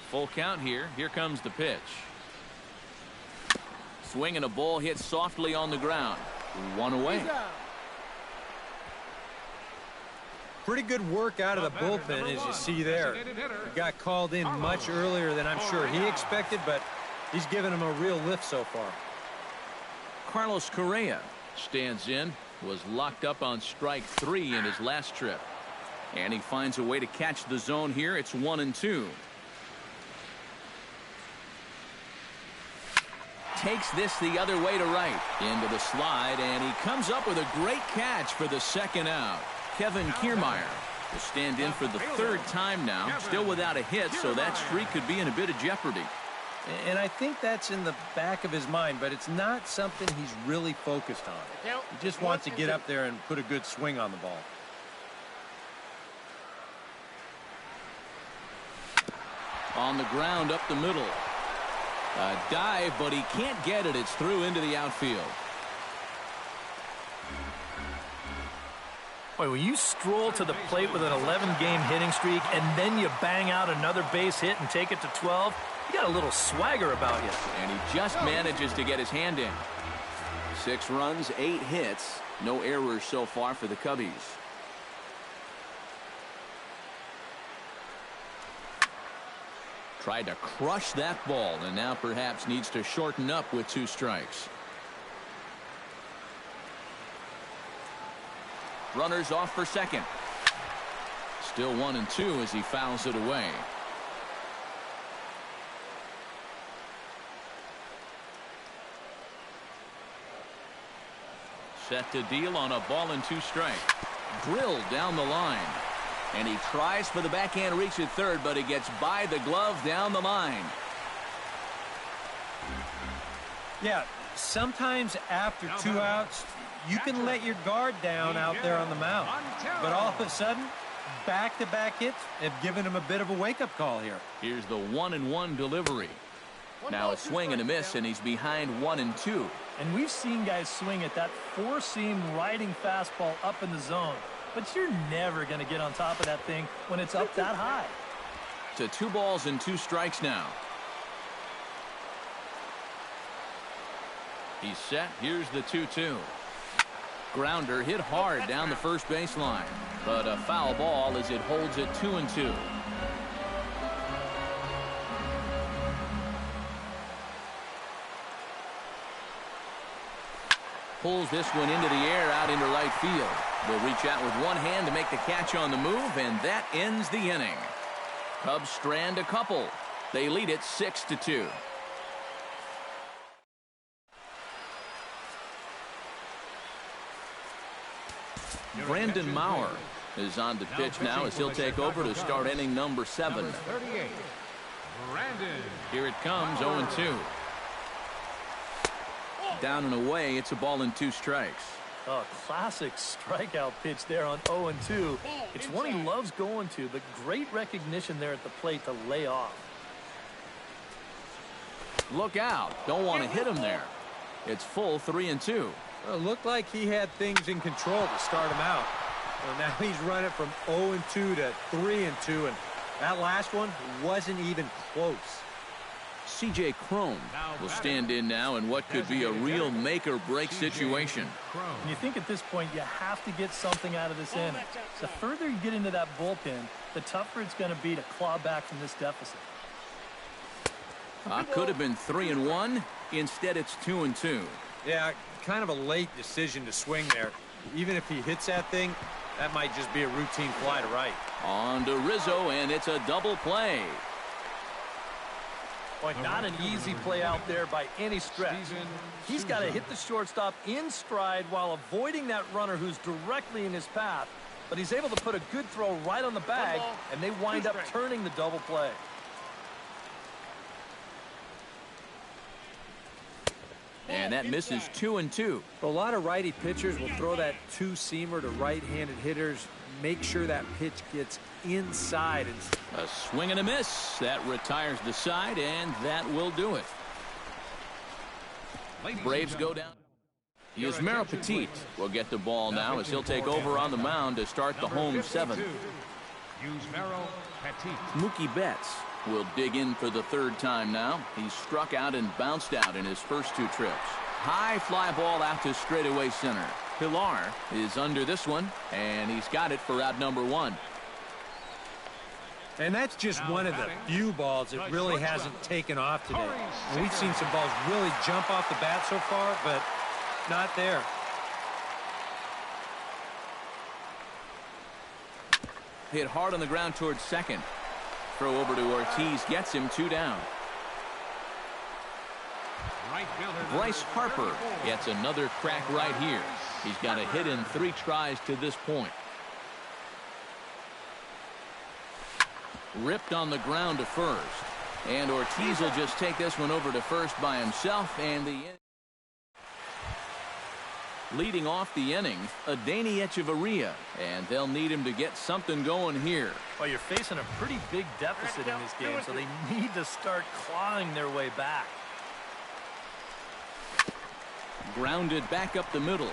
Speaker 1: Full count here. Here comes the pitch. Swing and a ball hit softly on the ground. 1 away.
Speaker 2: Pretty good work out of the bullpen, as you see there. He got called in much earlier than I'm sure he expected, but he's given him a real lift so far.
Speaker 1: Carlos Correa stands in. Was locked up on strike 3 in his last trip. And he finds a way to catch the zone here. It's 1-2. Takes this the other way to right. Into the slide, and he comes up with a great catch for the second out. Kevin Kiermaier will stand in for the 3rd time now. Still without a hit, so that streak could be in a bit of jeopardy.
Speaker 2: And I think that's in the back of his mind, but it's not something he's really focused on. He just wants to get up there and put a good swing on the ball.
Speaker 1: On the ground up the middle. A dive, but he can't get it. It's through into the outfield.
Speaker 3: Boy, when you stroll to the plate with an 11-game hitting streak and then you bang out another base hit and take it to 12, you got a little swagger about you.
Speaker 1: And he just manages to get his hand in. 6 runs, 8 hits. No errors so far for the Cubbies. Tried to crush that ball, and now perhaps needs to shorten up with 2 strikes. Runners off for second. Still 1-2 as he fouls it away. Set to deal on a ball and 2 strike. Drilled down the line. And he tries for the backhand reach at third, but he gets by the glove down the line.
Speaker 2: Yeah, sometimes after 2 outs, you can let your guard down out there on the mound. But all of a sudden, back-to-back hits have given him a bit of a wake-up call here.
Speaker 1: Here's the 1-1 delivery. Now a swing and a miss, and he's behind 1-2.
Speaker 3: And we've seen guys swing at that 4-seam riding fastball up in the zone. But you're never going to get on top of that thing when it's up that high.
Speaker 1: To 2 balls and 2 strikes now. He's set. Here's the 2-2. Grounder hit hard down the first baseline. But a foul ball as it holds it 2-2. Pulls this one into the air out into right field. They'll reach out with one hand to make the catch on the move, and that ends the inning. Cubs strand a couple. They lead it 6-2. Brandon Maurer is on the pitch now as he'll take over to start inning number 7.
Speaker 4: Number 38, Brandon.
Speaker 1: Here it comes, 0-2. Down and away, it's a ball and 2 strikes.
Speaker 3: Oh, classic strikeout pitch there on 0-2. It's one he loves going to, but great recognition there at the plate to lay off.
Speaker 1: Look out. Don't want to hit him there. It's full 3-2.
Speaker 2: Well, it looked like he had things in control to start him out. Well, now he's running from 0-2 to 3-2, and that last one wasn't even close.
Speaker 1: C.J. Cron will stand in now in what could be a real make-or-break situation.
Speaker 3: And you think at this point you have to get something out of this inning. The further you get into that bullpen, the tougher it's going to be to claw back from this deficit.
Speaker 1: Could have been 3-1. Instead, it's 2-2.
Speaker 2: Yeah, kind of a late decision to swing there. Even if he hits that thing, that might just be a routine fly to right.
Speaker 1: On to Rizzo, and it's a double play.
Speaker 3: Boy, not an easy play out there by any stretch. He's got to hit the shortstop in stride while avoiding that runner who's directly in his path. But he's able to put a good throw right on the bag, and they wind up turning the double play.
Speaker 1: And that misses 2-2.
Speaker 2: A lot of righty pitchers will throw that two-seamer to right-handed hitters. Make sure that pitch gets inside.
Speaker 1: A swing and a miss. That retires the side, and that will do it. Braves go down. Yusmeiro Petit will get the ball now as he'll take over on the mound to start the home seventh.
Speaker 4: Yusmeiro Petit.
Speaker 1: Mookie Betts will dig in for the third time now. He's struck out and bounced out in his first two trips. High fly ball out to straightaway center. Pilar is under this one, and he's got it for out number one.
Speaker 2: And that's just one of the few balls that really hasn't taken off today. And we've seen some balls really jump off the bat so far, but not there.
Speaker 1: Hit hard on the ground towards second. Throw over to Ortiz gets him 2 down. Bryce Harper gets another crack right here. He's got a hit in 3 tries to this point. Ripped on the ground to first. And Ortiz will just take this one over to first by himself. And leading off the inning, Adeiny Hechavarria. And they'll need him to get something going here.
Speaker 3: Well, you're facing a pretty big deficit in this game, so they need to start clawing their way back.
Speaker 1: Grounded back up the middle.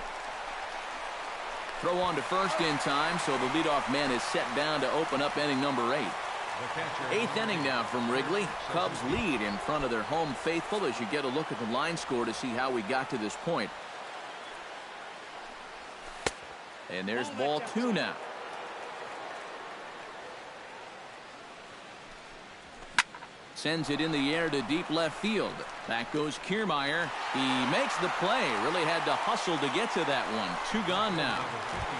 Speaker 1: Throw on to first in time, so the leadoff man is set down to open up inning number 8. 8th inning now from Wrigley. Cubs lead in front of their home faithful as you get a look at the line score to see how we got to this point. And there's ball 2 now. Sends it in the air to deep left field. Back goes Kiermaier. He makes the play. Really had to hustle to get to that one. 2 gone now.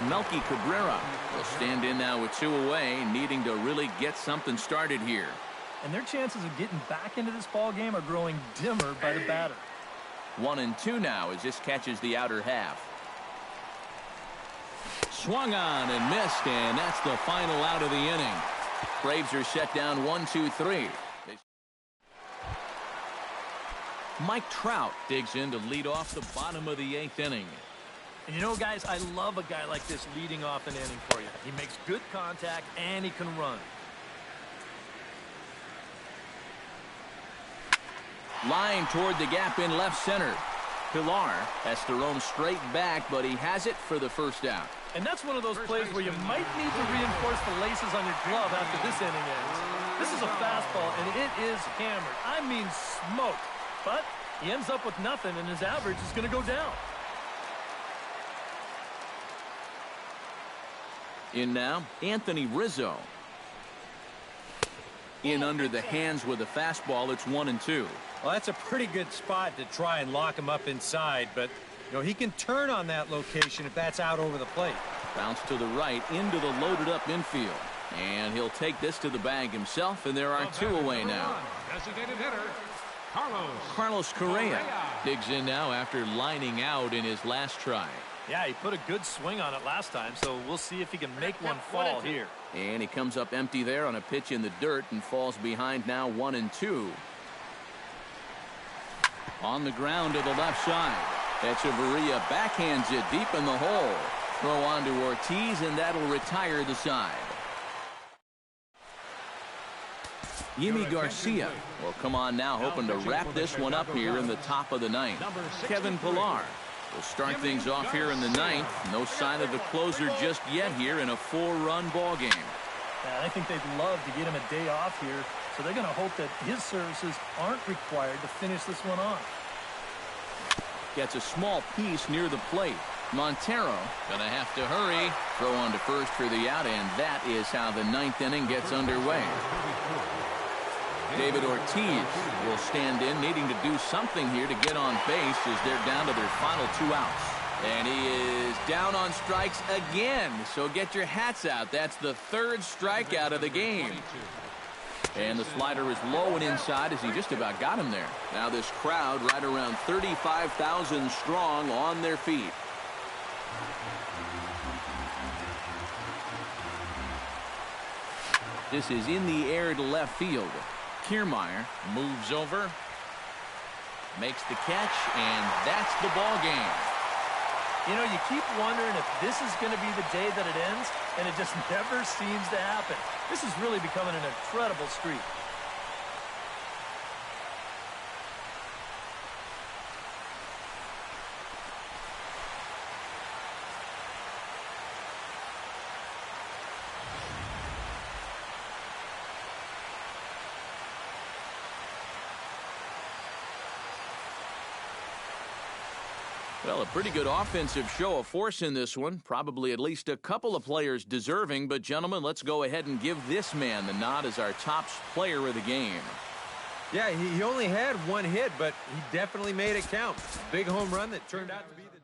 Speaker 1: Melky Cabrera will stand in now with 2 away, needing to really get something started here.
Speaker 3: And their chances of getting back into this ball game are growing dimmer by the batter.
Speaker 1: 1-2 now as this catches the outer half. Swung on and missed, and that's the final out of the inning. Braves are set down 1-2-3. Mike Trout digs in to lead off the bottom of the 8th inning.
Speaker 3: And you know, guys, I love a guy like this leading off an inning for you. He makes good contact, and he can run.
Speaker 1: Line toward the gap in left center. Pilar has to roam straight back, but he has it for the first out.
Speaker 3: And that's one of those plays where you might need to reinforce the laces on your glove after this inning ends. This is a fastball, and it is hammered. I mean smoked. But he ends up with nothing, and his average is going to go down.
Speaker 1: In now, Anthony Rizzo. In under the hands with a fastball. It's 1-2.
Speaker 2: Well, that's a pretty good spot to try and lock him up inside, but he can turn on that location if that's out over the plate.
Speaker 1: Bounce to the right into the loaded up infield. And he'll take this to the bag himself, and there are 2 away now.
Speaker 4: Designated hitter,
Speaker 1: Carlos Correa digs in now after lining out in his last try.
Speaker 3: Yeah, he put a good swing on it last time, so we'll see if he can make one fall here.
Speaker 1: And he comes up empty there on a pitch in the dirt and falls behind now 1-2. On the ground to the left side. Hechavarria backhands it deep in the hole. Throw on to Ortiz, and that'll retire the side. Yimi Garcia will come on now, hoping to wrap this one up here in the top of the 9th. Kevin Pilar will start things off here in the 9th. No sign of the closer just yet here in a 4-run ball game.
Speaker 3: Yeah, I think they'd love to get him a day off here, so they're going to hope that his services aren't required to finish this one off.
Speaker 1: Gets a small piece near the plate. Montero going to have to hurry. Throw on to first for the out, and that is how the 9th inning gets underway. David Ortiz will stand in, needing to do something here to get on base as they're down to their final 2 outs. And he is down on strikes again. So get your hats out. That's the 3rd strikeout of the game. And the slider is low and inside as he just about got him there. Now this crowd right around 35,000 strong on their feet. This is in the air to left field. Kiermaier moves over, makes the catch, and that's the ball game.
Speaker 3: You know, you keep wondering if this is going to be the day that it ends, and it just never seems to happen. This is really becoming an incredible streak.
Speaker 1: Well, a pretty good offensive show of force in this one. Probably at least a couple of players deserving. But, gentlemen, let's go ahead and give this man the nod as our top player of the game.
Speaker 2: Yeah, he only had one hit, but he definitely made it count. Big home run that turned out to be the